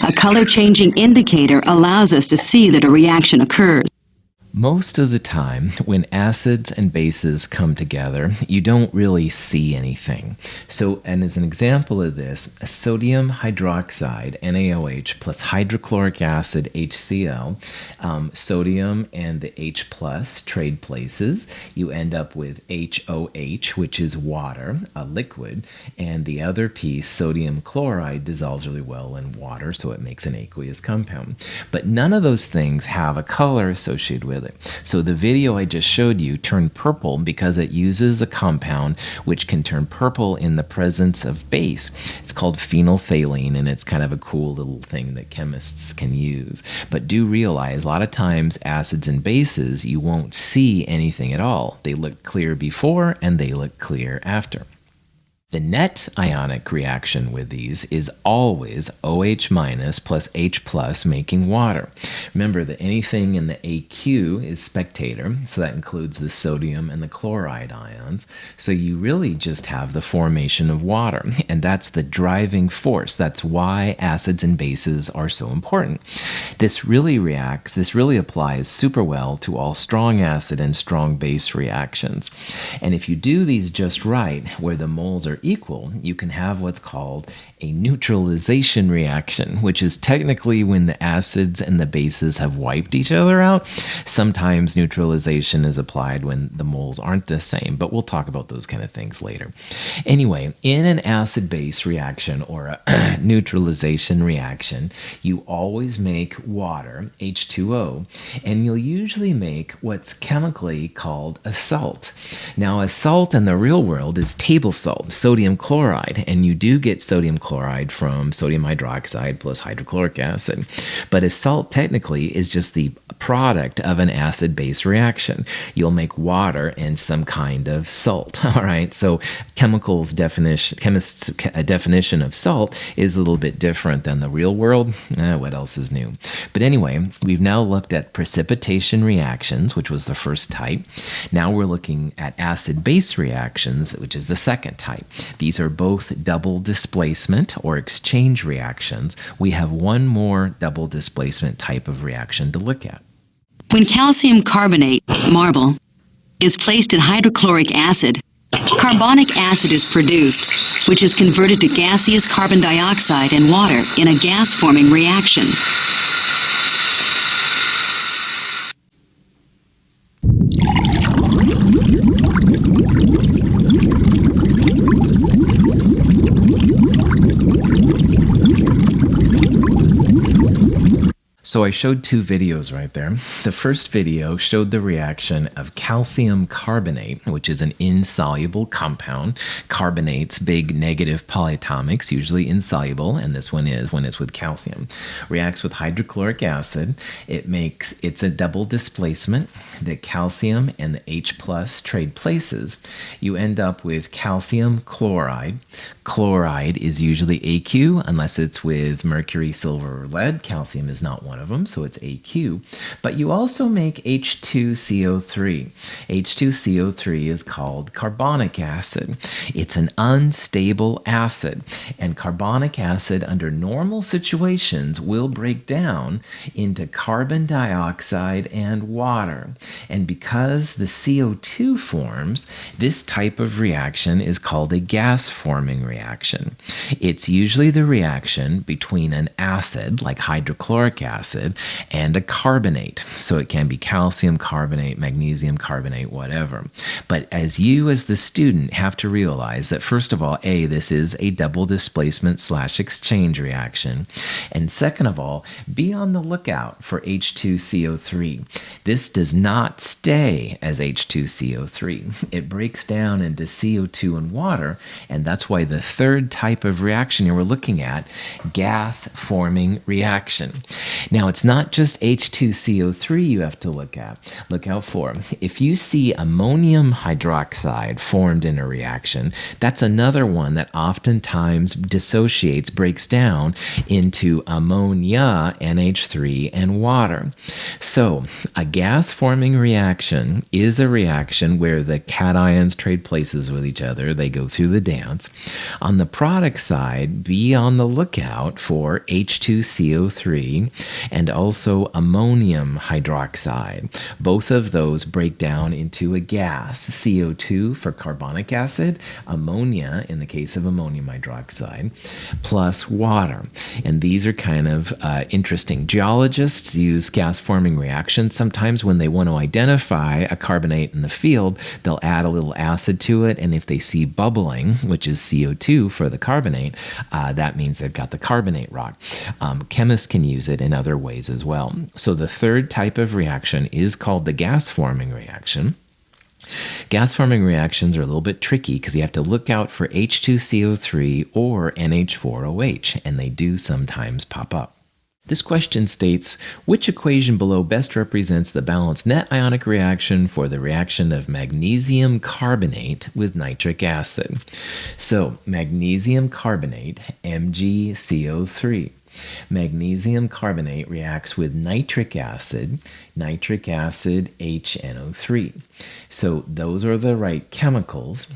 S2: A color-changing indicator allows us to see that a reaction occurs.
S1: Most of the time, when acids and bases come together, you don't really see anything. So, and as an example of this, a sodium hydroxide, NaOH, plus hydrochloric acid, HCl, sodium and the H plus trade places. You end up with HOH, which is water, a liquid, and the other piece, sodium chloride, dissolves really well in water, so it makes an aqueous compound. But none of those things have a color associated with it. So the video I just showed you turned purple because it uses a compound which can turn purple in the presence of base. It's called phenolphthalein, and it's kind of a cool little thing that chemists can use. But do realize a lot of times acids and bases, you won't see anything at all. They look clear before and they look clear after. The net ionic reaction with these is always OH minus plus H plus making water. Remember that anything in the AQ is spectator, so that includes the sodium and the chloride ions. So you really just have the formation of water, and that's the driving force. That's why acids and bases are so important. This really applies super well to all strong acid and strong base reactions. And if you do these just right, where the moles are equal, you can have what's called a neutralization reaction, which is technically when the acids and the bases have wiped each other out. Sometimes neutralization is applied when the moles aren't the same, but we'll talk about those kind of things later. Anyway, in an acid-base reaction or a neutralization reaction, you always make water, H2O, and you'll usually make what's chemically called a salt. Now, a salt in the real world is table salt, sodium chloride, and you do get sodium chloride from sodium hydroxide plus hydrochloric acid. But a salt technically is just the product of an acid-base reaction. You'll make water and some kind of salt, all right? So chemists' definition of salt is a little bit different than the real world. What else is new? But anyway, we've now looked at precipitation reactions, which was the first type. Now we're looking at acid-base reactions, which is the second type. These are both double displacement or exchange reactions. We have one more double displacement type of reaction to look at.
S2: When calcium carbonate, marble, is placed in hydrochloric acid, carbonic acid is produced, which is converted to gaseous carbon dioxide and water in a gas-forming reaction.
S1: So I showed two videos right there. The first video showed the reaction of calcium carbonate, which is an insoluble compound. Carbonates, big negative polyatomics, usually insoluble, and this one is when it's with calcium. Reacts with hydrochloric acid. It's a double displacement. The calcium and the H plus trade places. You end up with calcium chloride. Chloride is usually AQ unless it's with mercury, silver, or lead. Calcium is not one of them, so it's AQ. But you also make H2CO3. H2CO3 is called carbonic acid. It's an unstable acid, and carbonic acid under normal situations will break down into carbon dioxide and water. And because the CO2 forms, this type of reaction is called a gas-forming reaction. It's usually the reaction between an acid, like hydrochloric acid, and a carbonate. So it can be calcium carbonate, magnesium carbonate, whatever. But as the student, have to realize that, first of all, this is a double displacement / exchange reaction. And second of all, be on the lookout for H2CO3. This does not stay as H2CO3. It breaks down into CO2 and water, and that's why the third type of reaction here we're looking at, gas-forming reaction. Now, it's not just H2CO3 you have to look out for. If you see ammonium hydroxide formed in a reaction, that's another one that oftentimes dissociates, breaks down into ammonia, NH3, and water. So, a gas-forming reaction is a reaction where the cations trade places with each other. They go through the dance. On the product side, be on the lookout for H2CO3 and also ammonium hydroxide. Both of those break down into a gas, CO2 for carbonic acid, ammonia in the case of ammonium hydroxide, plus water. And these are kind of interesting. Geologists use gas-forming reactions. Sometimes when they want to identify a carbonate in the field, they'll add a little acid to it, and if they see bubbling, which is CO2 for the carbonate, that means they've got the carbonate rock. Chemists can use it in other ways as well. So the third type of reaction is called the gas-forming reaction. Gas-forming reactions are a little bit tricky because you have to look out for H2CO3 or NH4OH, and they do sometimes pop up. This question states, which equation below best represents the balanced net ionic reaction for the reaction of magnesium carbonate with nitric acid? So, magnesium carbonate, MgCO3. Magnesium carbonate reacts with nitric acid HNO3. So those are the right chemicals.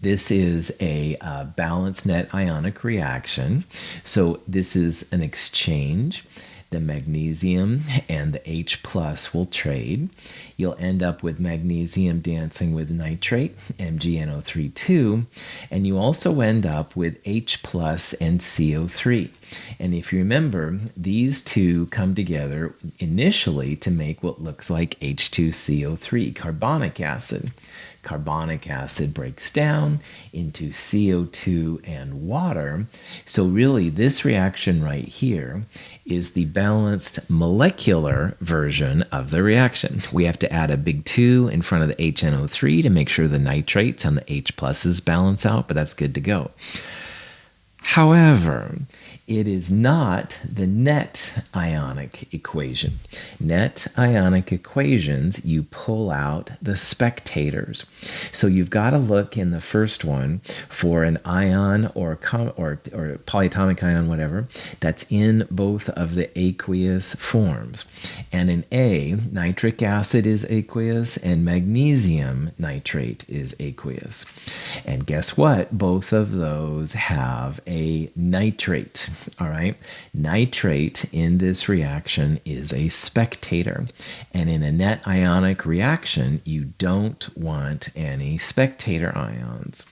S1: This is a balanced net ionic reaction. So this is an exchange. The magnesium and the H plus will trade. You'll end up with magnesium dancing with nitrate, MgNO3 and you also end up with H plus and CO3. And if you remember, these two come together initially to make what looks like H2CO3, carbonic acid. Carbonic acid breaks down into CO2 and water. So really, this reaction right here is the balanced molecular version of the reaction. We have to add a big 2 in front of the HNO3 to make sure the nitrates and the H pluses balance out, but that's good to go. However, it is not the net ionic equation. Net ionic equations, you pull out the spectators. So you've got to look in the first one for an ion or polyatomic ion, whatever, that's in both of the aqueous forms. And in A, nitric acid is aqueous and magnesium nitrate is aqueous. And guess what? Both of those have a nitrate. All right, nitrate in this reaction is a spectator, and in a net ionic reaction, you don't want any spectator ions.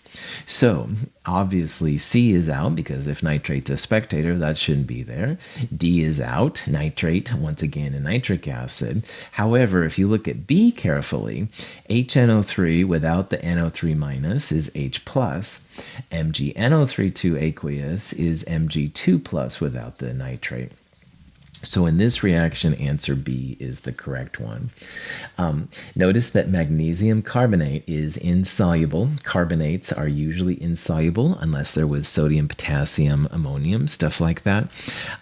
S1: So obviously C is out because if nitrate's a spectator, that shouldn't be there. D is out, nitrate, once again, a nitric acid. However, if you look at B carefully, HNO3 without the NO3 minus is H plus. MgNO3 aqueous is Mg2 plus without the nitrate. So in this reaction, answer B is the correct one. Notice that magnesium carbonate is insoluble. Carbonates are usually insoluble unless there was sodium, potassium, ammonium, stuff like that.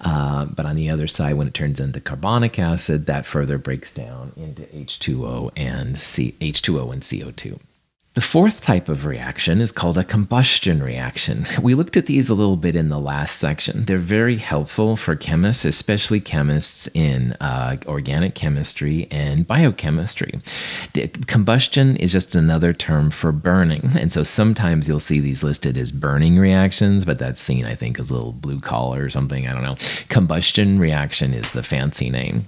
S1: But on the other side, when it turns into carbonic acid, that further breaks down into H2O and CO2. The fourth type of reaction is called a combustion reaction. We looked at these a little bit in the last section. They're very helpful for chemists, especially chemists in organic chemistry and biochemistry. The combustion is just another term for burning. And so sometimes you'll see these listed as burning reactions, but that's seen, I think, as a little blue collar or something. I don't know. Combustion reaction is the fancy name.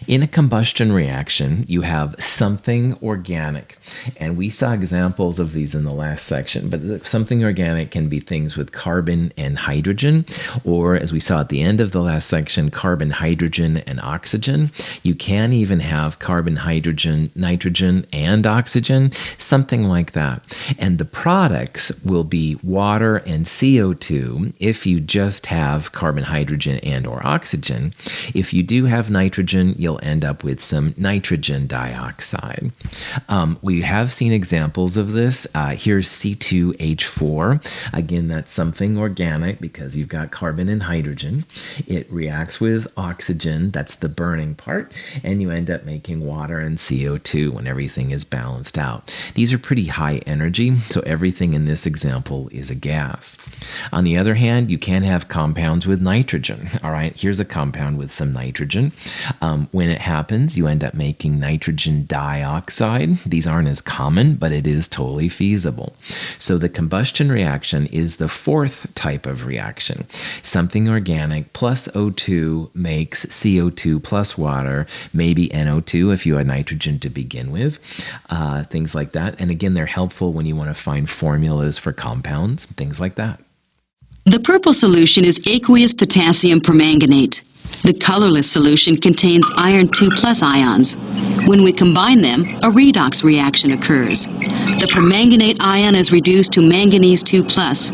S1: In a combustion reaction, you have something organic, and we saw examples of these in the last section, but something organic can be things with carbon and hydrogen, or as we saw at the end of the last section, carbon, hydrogen, and oxygen. You can even have carbon, hydrogen, nitrogen, and oxygen, something like that. And the products will be water and CO2 if you just have carbon, hydrogen, and or oxygen. If you do have nitrogen, you'll end up with some nitrogen dioxide. We have seen examples of this. Here's C2H4. Again, that's something organic because you've got carbon and hydrogen. It reacts with oxygen, that's the burning part, and you end up making water and CO2 when everything is balanced out. These are pretty high energy, so everything in this example is a gas. On the other hand, you can have compounds with nitrogen. All right, here's a compound with some nitrogen. When it happens, you end up making nitrogen dioxide. These aren't as common, but it is totally feasible. So the combustion reaction is the fourth type of reaction. Something organic plus O2 makes CO2 plus water, maybe NO2 if you had nitrogen to begin with, things like that. And again, they're helpful when you want to find formulas for compounds, things like that.
S2: The purple solution is aqueous potassium permanganate. The colorless solution contains iron 2 plus ions. When we combine them, a redox reaction occurs. The permanganate ion is reduced to manganese 2 plus,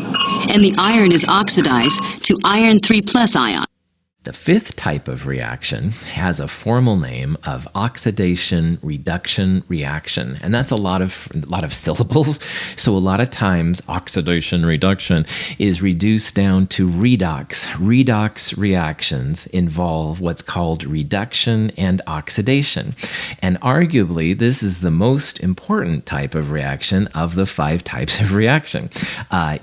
S2: and the iron is oxidized to iron 3 plus ion.
S1: The fifth type of reaction has a formal name of oxidation-reduction reaction, and that's a lot of syllables. So a lot of times oxidation-reduction is reduced down to redox. Redox reactions involve what's called reduction and oxidation. And arguably, this is the most important type of reaction of the 5 types of reaction.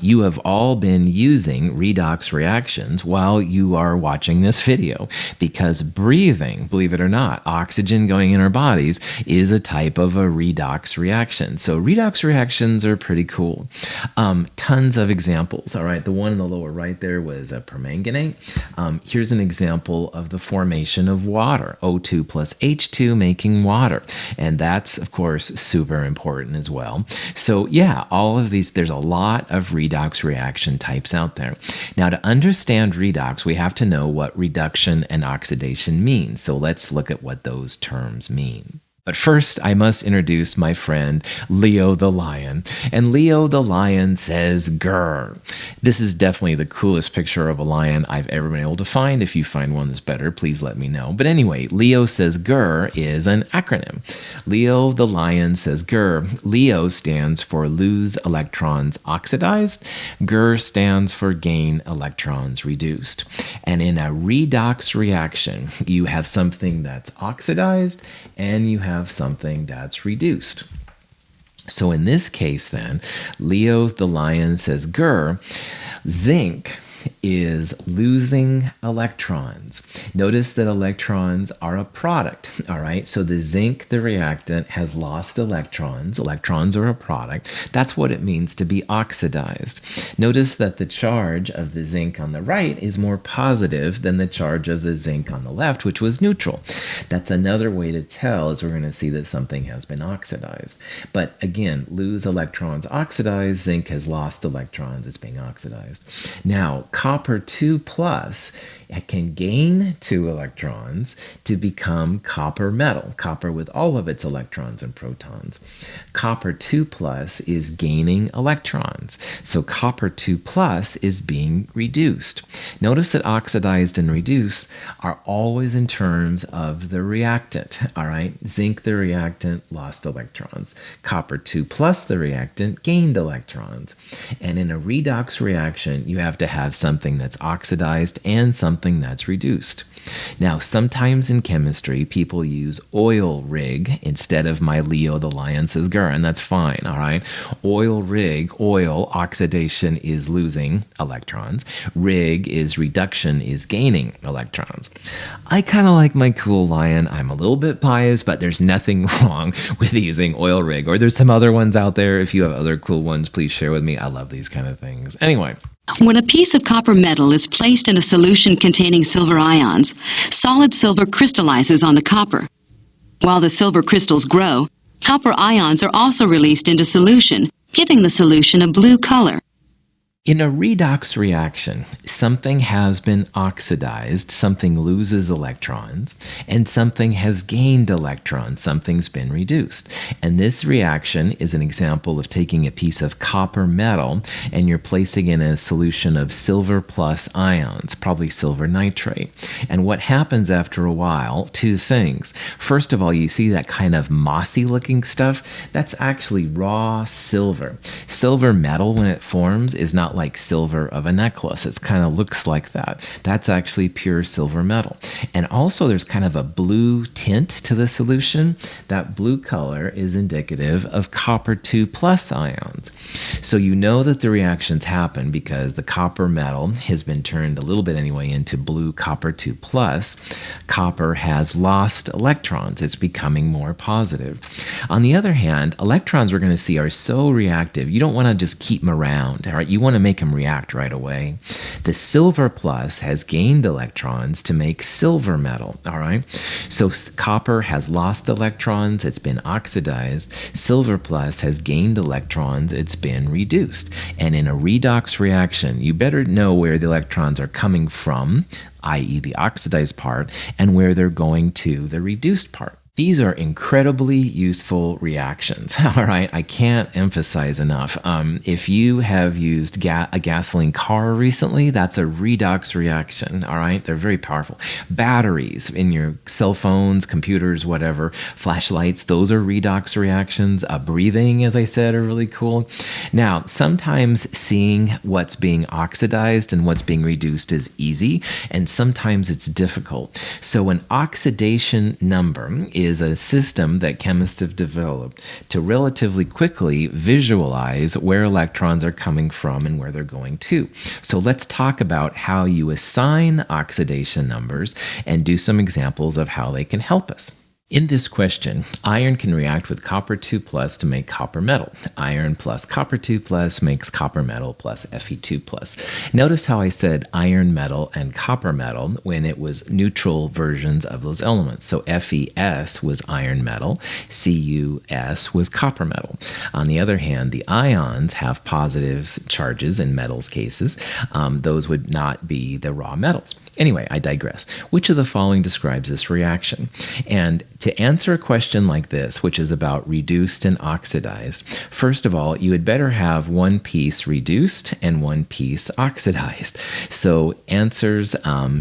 S1: You have all been using redox reactions while you are watching this video, because breathing, believe it or not, oxygen going in our bodies is a type of a redox reaction. So redox reactions are pretty cool. Tons of examples. All right, the one in the lower right there was a permanganate. Here's an example of the formation of water, O2 plus H2 making water. And that's, of course, super important as well. So yeah, all of these, there's a lot of redox reaction types out there. Now, to understand redox, we have to know what reduction and oxidation mean. So let's look at what those terms mean. But first, I must introduce my friend Leo the Lion. And Leo the Lion says, grr. This is definitely the coolest picture of a lion I've ever been able to find. If you find one that's better, please let me know. But anyway, Leo says grr is an acronym. Leo the Lion says grr. Leo stands for lose electrons oxidized. Grr stands for gain electrons reduced. And in a redox reaction, you have something that's oxidized and you have something that's reduced. So in this case then, Leo the Lion says grr, zinc is losing electrons. Notice that electrons are a product, all right? So the zinc, the reactant, has lost electrons. Electrons are a product. That's what it means to be oxidized. Notice that the charge of the zinc on the right is more positive than the charge of the zinc on the left, which was neutral. That's another way to tell, is we're going to see that something has been oxidized. But again, lose electrons oxidized, zinc has lost electrons, it's being oxidized. Now, copper 2 plus, it can gain 2 electrons to become copper metal, copper with all of its electrons and protons. Copper 2 plus is gaining electrons, so copper 2 plus is being reduced. Notice that oxidized and reduced are always in terms of the reactant, all right? Zinc, the reactant, lost electrons. Copper 2 plus, the reactant, gained electrons. And in a redox reaction, you have to have something that's oxidized and something that's reduced. Now, sometimes in chemistry, people use oil rig instead of my Leo the Lion says grr, and that's fine, all right? Oil rig, oil, oxidation is losing electrons. Rig is reduction, is gaining electrons. I kind of like my cool lion. I'm a little bit biased, but there's nothing wrong with using oil rig. Or there's some other ones out there. If you have other cool ones, please share with me. I love these kind of things. Anyway.
S2: When a piece of copper metal is placed in a solution containing silver ions, solid silver crystallizes on the copper. While the silver crystals grow, copper ions are also released into solution, giving the solution a blue color.
S1: In a redox reaction, something has been oxidized, something loses electrons, and something has gained electrons, something's been reduced. And this reaction is an example of taking a piece of copper metal and you're placing in a solution of silver plus ions, probably silver nitrate. And what happens after a while, 2 things. First of all, you see that kind of mossy looking stuff? That's actually raw silver. Silver metal, when it forms, is not like silver of a necklace. It kind of looks like that. That's actually pure silver metal. And also there's kind of a blue tint to the solution. That blue color is indicative of copper 2 plus ions. So you know that the reactions happen because the copper metal has been turned a little bit anyway into blue copper 2 plus. Copper has lost electrons. It's becoming more positive. On the other hand, electrons we're going to see are so reactive. You don't want to just keep them around, all right? You want to make them react right away. The silver plus has gained electrons to make silver metal, all right? So copper has lost electrons, it's been oxidized. Silver plus has gained electrons, it's been reduced. And in a redox reaction, you better know where the electrons are coming from, i.e. the oxidized part, and where they're going to the reduced part. These are incredibly useful reactions. All right, I can't emphasize enough. If you have used a gasoline car recently, that's a redox reaction. All right, they're very powerful. Batteries in your cell phones, computers, whatever, flashlights, those are redox reactions. Breathing, as I said, are really cool. Now, sometimes seeing what's being oxidized and what's being reduced is easy, and sometimes it's difficult. So an oxidation number is a system that chemists have developed to relatively quickly visualize where electrons are coming from and where they're going to. So let's talk about how you assign oxidation numbers and do some examples of how they can help us. In this question, iron can react with copper 2 plus to make copper metal. Iron plus copper 2 plus makes copper metal plus Fe2 plus. Notice how I said iron metal and copper metal when it was neutral versions of those elements. So Fes was iron metal, Cus was copper metal. On the other hand, the ions have positive charges in metals cases. Those would not be the raw metals. Anyway, I digress. Which of the following describes this reaction? And to answer a question like this, which is about reduced and oxidized, first of all, you had better have one piece reduced and one piece oxidized. So answers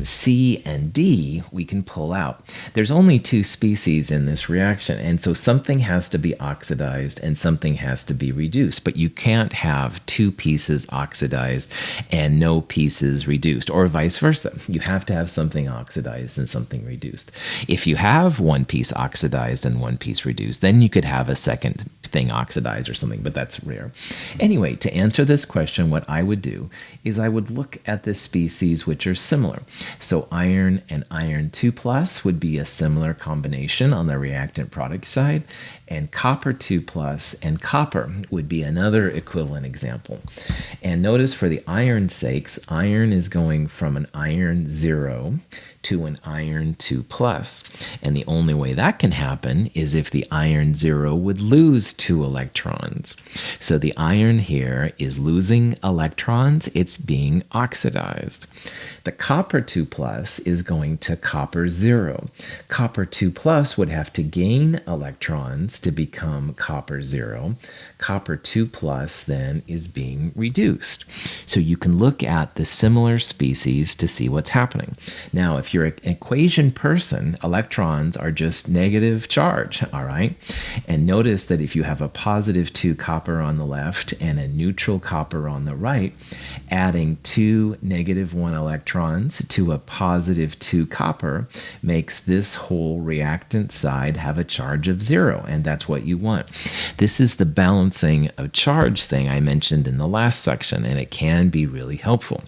S1: C and D we can pull out. There's only two species in this reaction, and so something has to be oxidized and something has to be reduced, but you can't have two pieces oxidized and no pieces reduced, or vice versa. You have to have something oxidized and something reduced. If you have one piece oxidized and one piece reduced, then you could have a second thing oxidized or something, but that's rare. Anyway, to answer this question, what I would do is I would look at the species which are similar. So iron and iron 2 plus would be a similar combination on the reactant product side, and copper 2 plus and copper would be another equivalent example. And notice for the iron's sakes, iron is going from an iron 0 to an iron 2 plus. And the only way that can happen is if the iron 0 would lose 2 electrons. So the iron here is losing electrons, it's being oxidized. The copper 2 plus is going to copper 0. Copper 2 plus would have to gain electrons to become copper 0. Copper 2 plus then is being reduced. So you can look at the similar species to see what's happening. Now, if you're an equation person, electrons are just negative charge, all right? And notice that if you have a positive 2 copper on the left and a neutral copper on the right, adding 2 negative 1 electrons to a positive 2 copper makes this whole reactant side have a charge of 0, and that's what you want. This is the balancing of charge thing I mentioned in the last section, and it can be really helpful.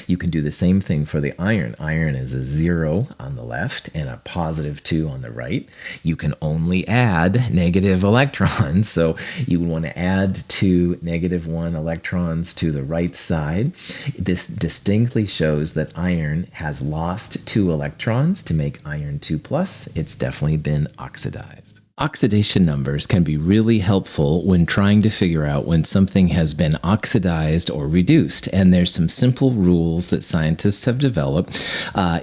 S1: You can do the same thing for the iron. Iron is a 0 on the left and a positive 2 on the right. You can only add negative electrons. So you would want to add 2 negative 1 electrons to the right side. This distinctly shows that iron has lost 2 electrons to make iron 2 plus. It's definitely been oxidized. Oxidation numbers can be really helpful when trying to figure out when something has been oxidized or reduced. And there's some simple rules that scientists have developed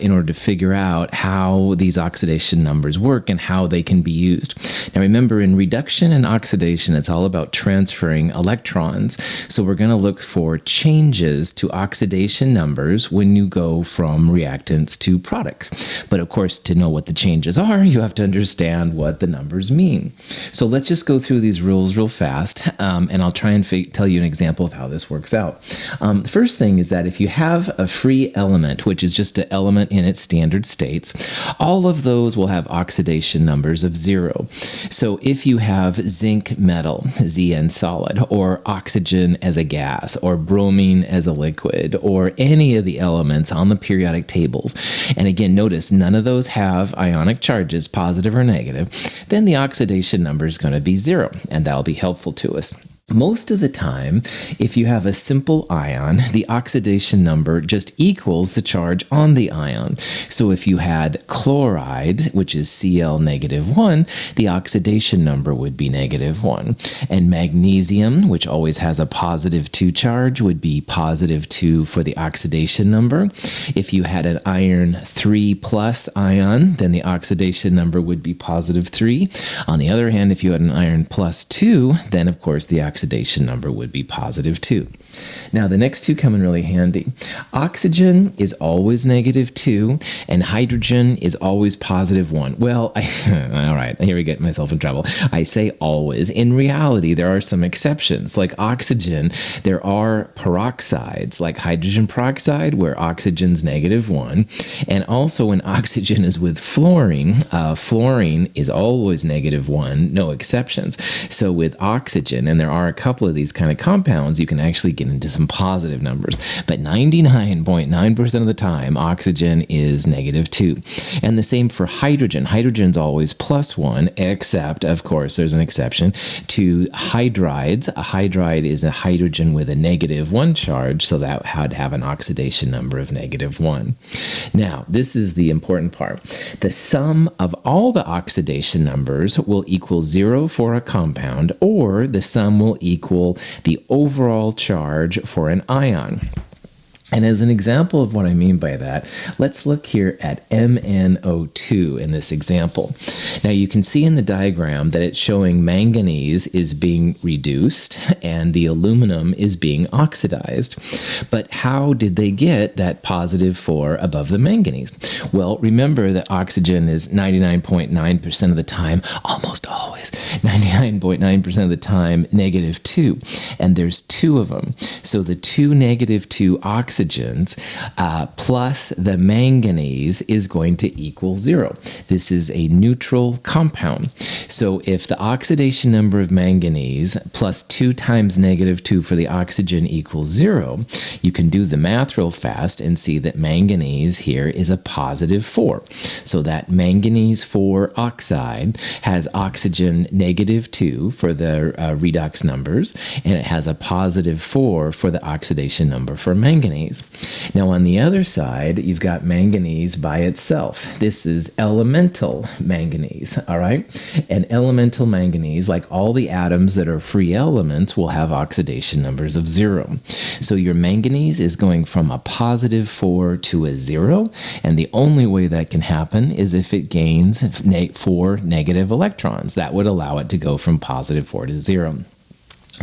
S1: in order to figure out how these oxidation numbers work and how they can be used. Now remember, in reduction and oxidation, it's all about transferring electrons. So we're going to look for changes to oxidation numbers when you go from reactants to products. But of course, to know what the changes are, you have to understand what the numbers mean. So let's just go through these rules real fast, and I'll try and tell you an example of how this works out. The first thing is that if you have a free element, which is just an element in its standard states, all of those will have oxidation numbers of 0. So if you have zinc metal, Zn solid, or oxygen as a gas, or bromine as a liquid, or any of the elements on the periodic tables, and again, notice none of those have ionic charges, positive or negative, then the oxidation number is going to be 0, and that'll be helpful to us. Most of the time, if you have a simple ion, the oxidation number just equals the charge on the ion. So if you had chloride, which is Cl -1, the oxidation number would be -1. And magnesium, which always has a +2 charge, would be +2 for the oxidation number. If you had an iron 3+ ion, then the oxidation number would be +3. On the other hand, if you had an iron +2, then of course the oxidation number would be +2. Now, the next two come in really handy. Oxygen is always -2, and hydrogen is always +1. Well, all right, here we get myself in trouble. I say always. In reality, there are some exceptions. Like oxygen, there are peroxides, like hydrogen peroxide, where oxygen's -1. And also when oxygen is with fluorine, fluorine is always -1, no exceptions. So with oxygen, and there are a couple of these kind of compounds, you can actually get into some positive numbers, but 99.9% of the time, oxygen is -2. And the same for hydrogen. Hydrogen's always +1, except, of course, there's an exception to hydrides. A hydride is a hydrogen with a -1 charge, so that would have an oxidation number of -1. Now, this is the important part. The sum of all the oxidation numbers will equal 0 for a compound, or the sum will equal the overall charge for an ion. And as an example of what I mean by that, let's look here at MnO2 in this example. Now you can see in the diagram that it's showing manganese is being reduced and the aluminum is being oxidized. But how did they get that +4 above the manganese? Well, remember that oxygen is 99.9% of the time, almost always, 99.9% of the time, -2. And there's two of them. So the two -2 oxygens plus the manganese is going to equal 0. This is a neutral compound. So if the oxidation number of manganese plus 2 times -2 for the oxygen equals 0, you can do the math real fast and see that manganese here is a +4. So that manganese 4 oxide has oxygen -2 for the redox numbers, and it has a +4 for the oxidation number for manganese. Now on the other side, you've got manganese by itself. This is elemental manganese, all right? And elemental manganese, like all the atoms that are free elements, will have oxidation numbers of 0. So your manganese is going from a +4 to a 0, and the only way that can happen is if it gains 4 negative electrons. That would allow it to go from +4 to 0.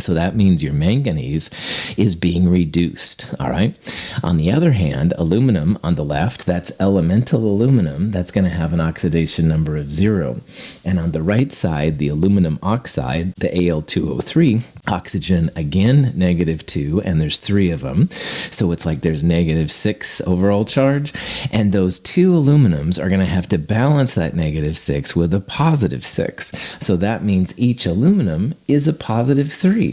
S1: So that means your manganese is being reduced, all right? On the other hand, aluminum on the left, that's elemental aluminum, that's going to have an oxidation number of 0. And on the right side, the aluminum oxide, the Al2O3, oxygen, again, -2, and there's 3 of them. So it's like there's -6 overall charge. And those two aluminums are going to have to balance that -6 with a +6. So that means each aluminum is a +3.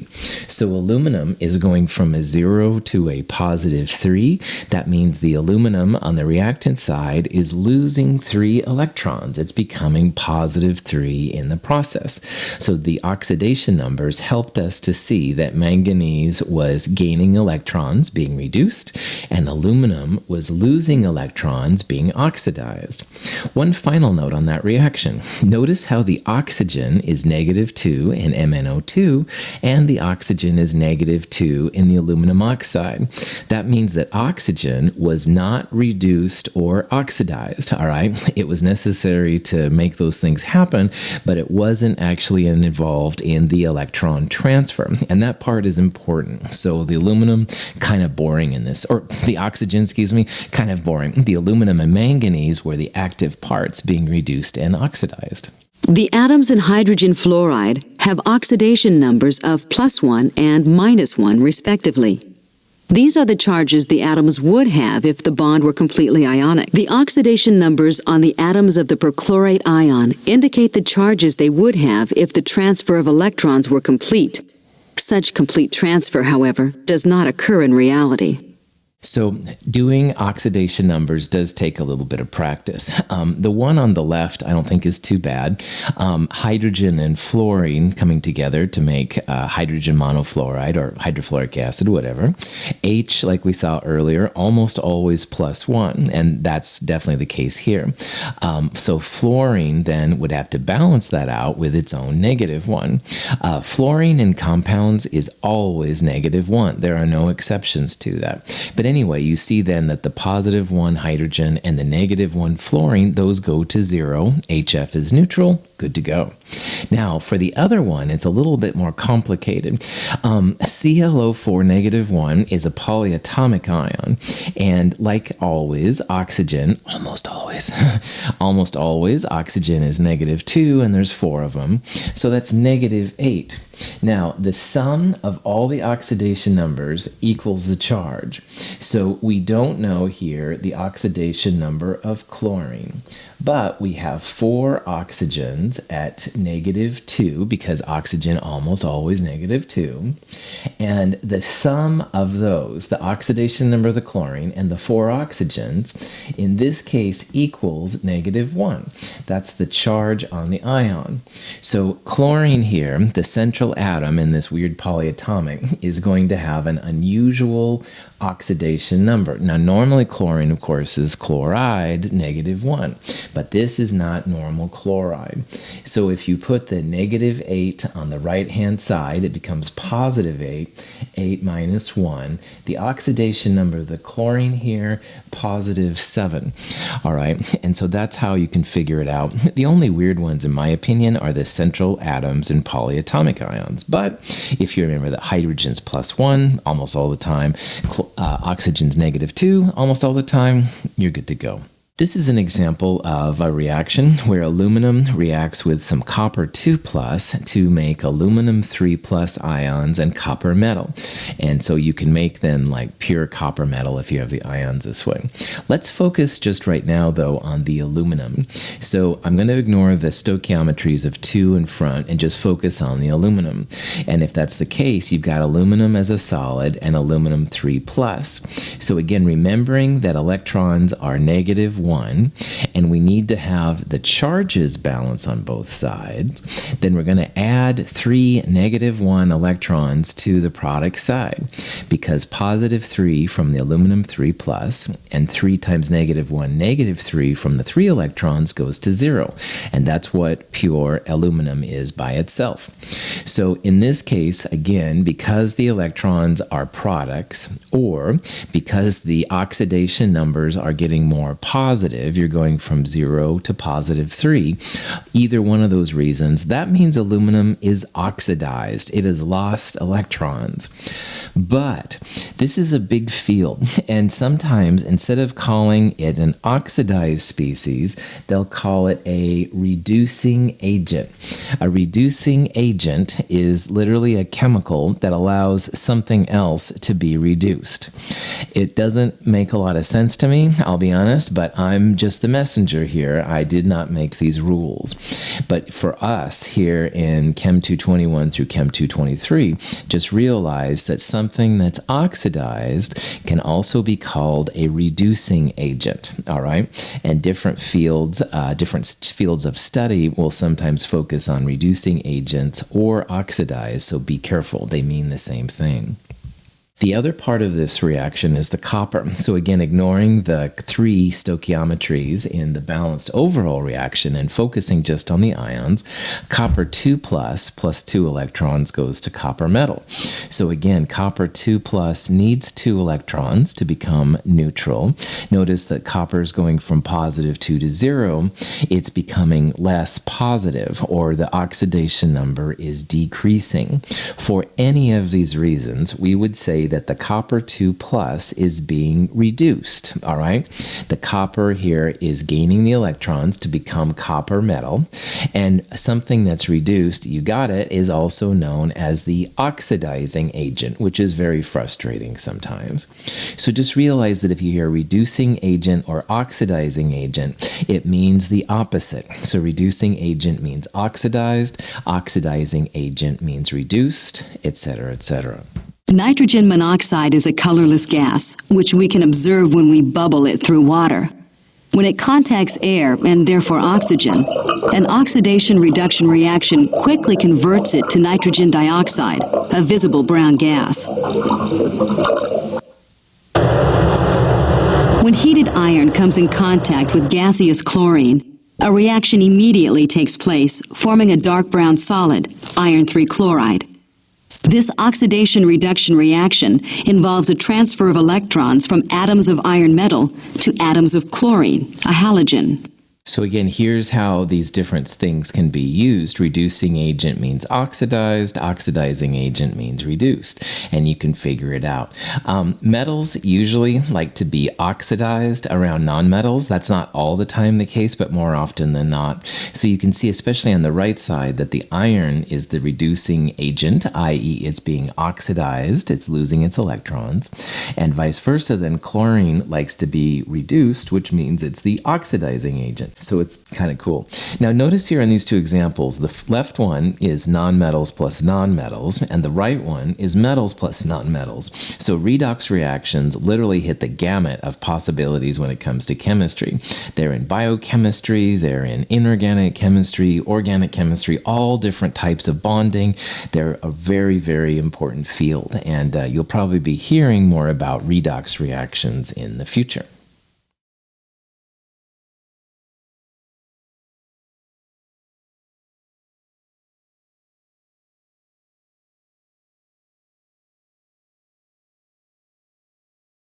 S1: So aluminum is going from a 0 to a +3. That means the aluminum on the reactant side is losing 3 electrons. It's becoming +3 in the process. So the oxidation numbers helped us to see that manganese was gaining electrons, being reduced, and aluminum was losing electrons, being oxidized. One final note on that reaction. Notice how the oxygen is -2 in MnO2, and the oxygen is -2 in the aluminum oxide. That means that oxygen was not reduced or oxidized, all right? It was necessary to make those things happen, but it wasn't actually involved in the electron transfer, and that part is important. So the aluminum, kind of boring in this, or the oxygen, excuse me, kind of boring. The aluminum and manganese were the active parts being reduced and oxidized.
S2: The atoms in hydrogen fluoride have oxidation numbers of +1 and -1 respectively. These are the charges the atoms would have if the bond were completely ionic. The oxidation numbers on the atoms of the perchlorate ion indicate the charges they would have if the transfer of electrons were complete. Such complete transfer, however, does not occur in reality.
S1: So doing oxidation numbers does take a little bit of practice. The one on the left I don't think is too bad. Hydrogen and fluorine coming together to make hydrogen monofluoride or hydrofluoric acid, whatever. H, like we saw earlier, almost always +1, and that's definitely the case here. So fluorine then would have to balance that out with its own -1. Fluorine in compounds is always -1. There are no exceptions to that. But anyway, you see then that the +1 hydrogen and the -1 fluorine, those go to 0. HF is neutral, good to go. Now, for the other one, it's a little bit more complicated. ClO4 -1 is a polyatomic ion, and like always, oxygen, almost always, oxygen is -2, and there's 4 of them, so that's -8. Now, the sum of all the oxidation numbers equals the charge. So we don't know here the oxidation number of chlorine, but we have 4 oxygens at -2 because oxygen almost always -2. And the sum of those, the oxidation number of the chlorine and the 4 oxygens, in this case equals -1. That's the charge on the ion. So chlorine here, the central atom in this weird polyatomic, is going to have an unusual oxidation number. Now, normally chlorine, of course, is chloride, -1, but this is not normal chloride. So if you put the -8 on the right-hand side, it becomes +8, 8 minus 1. The oxidation number of the chlorine here, +7. All right, and so that's how you can figure it out. The only weird ones, in my opinion, are the central atoms and polyatomic ions. But if you remember that hydrogen's +1 almost all the time, oxygen's -2 almost all the time, you're good to go. This is an example of a reaction where aluminum reacts with some copper 2+ to make aluminum 3+ ions and copper metal. And so you can make then like pure copper metal if you have the ions this way. Let's focus just right now though on the aluminum. So I'm going to ignore the stoichiometries of 2 in front and just focus on the aluminum. And if that's the case, you've got aluminum as a solid and aluminum 3+. So again, remembering that electrons are -1, and we need to have the charges balance on both sides, then we're going to add 3 -1 electrons to the product side, because +3 from the aluminum 3+ and 3 times -1, -3 from the 3 electrons goes to 0, and that's what pure aluminum is by itself. So in this case, again, because the electrons are products, or because the oxidation numbers are getting more positive, you're going from 0 to +3, either one of those reasons, that means aluminum is oxidized. It has lost electrons. But this is a big field, and sometimes instead of calling it an oxidized species, they'll call it a reducing agent. A reducing agent is literally a chemical that allows something else to be reduced. It doesn't make a lot of sense to me, I'll be honest, but I'm just the messenger here. I did not make these rules. But for us here in Chem 221 through Chem 223, just realize that something that's oxidized can also be called a reducing agent, all right? And different fields of study will sometimes focus on reducing agents or oxidized, so be careful. They mean the same thing. The other part of this reaction is the copper. So again, ignoring the 3 stoichiometries in the balanced overall reaction and focusing just on the ions, copper 2+ plus 2 electrons goes to copper metal. So again, copper 2+ needs 2 electrons to become neutral. Notice that copper is going from +2 to 0. It's becoming less positive, or the oxidation number is decreasing. For any of these reasons, we would say that the copper 2+ is being reduced, all right? The copper here is gaining the electrons to become copper metal, and something that's reduced, you got it, is also known as the oxidizing agent, which is very frustrating sometimes. So just realize that if you hear reducing agent or oxidizing agent, it means the opposite. So reducing agent means oxidized, oxidizing agent means reduced, etc., etc.
S2: Nitrogen monoxide is a colorless gas, which we can observe when we bubble it through water. When it contacts air, and therefore oxygen, an oxidation-reduction reaction quickly converts it to nitrogen dioxide, a visible brown gas. When heated iron comes in contact with gaseous chlorine, a reaction immediately takes place, forming a dark brown solid, iron 3 chloride. This oxidation-reduction reaction involves a transfer of electrons from atoms of iron metal to atoms of chlorine, a halogen.
S1: So again, here's how these different things can be used. Reducing agent means oxidized, oxidizing agent means reduced, and you can figure it out. Metals usually like to be oxidized around nonmetals. That's not all the time the case, but more often than not. So you can see, especially on the right side, that the iron is the reducing agent, i.e. it's being oxidized, it's losing its electrons, and vice versa, then chlorine likes to be reduced, which means it's the oxidizing agent. So it's kind of cool. Now notice here in these two examples, the left one is nonmetals plus nonmetals, and the right one is metals plus nonmetals. So redox reactions literally hit the gamut of possibilities when it comes to chemistry. They're in biochemistry, they're in inorganic chemistry, organic chemistry, all different types of bonding. They're a very, very important field, and you'll probably be hearing more about redox reactions in the future.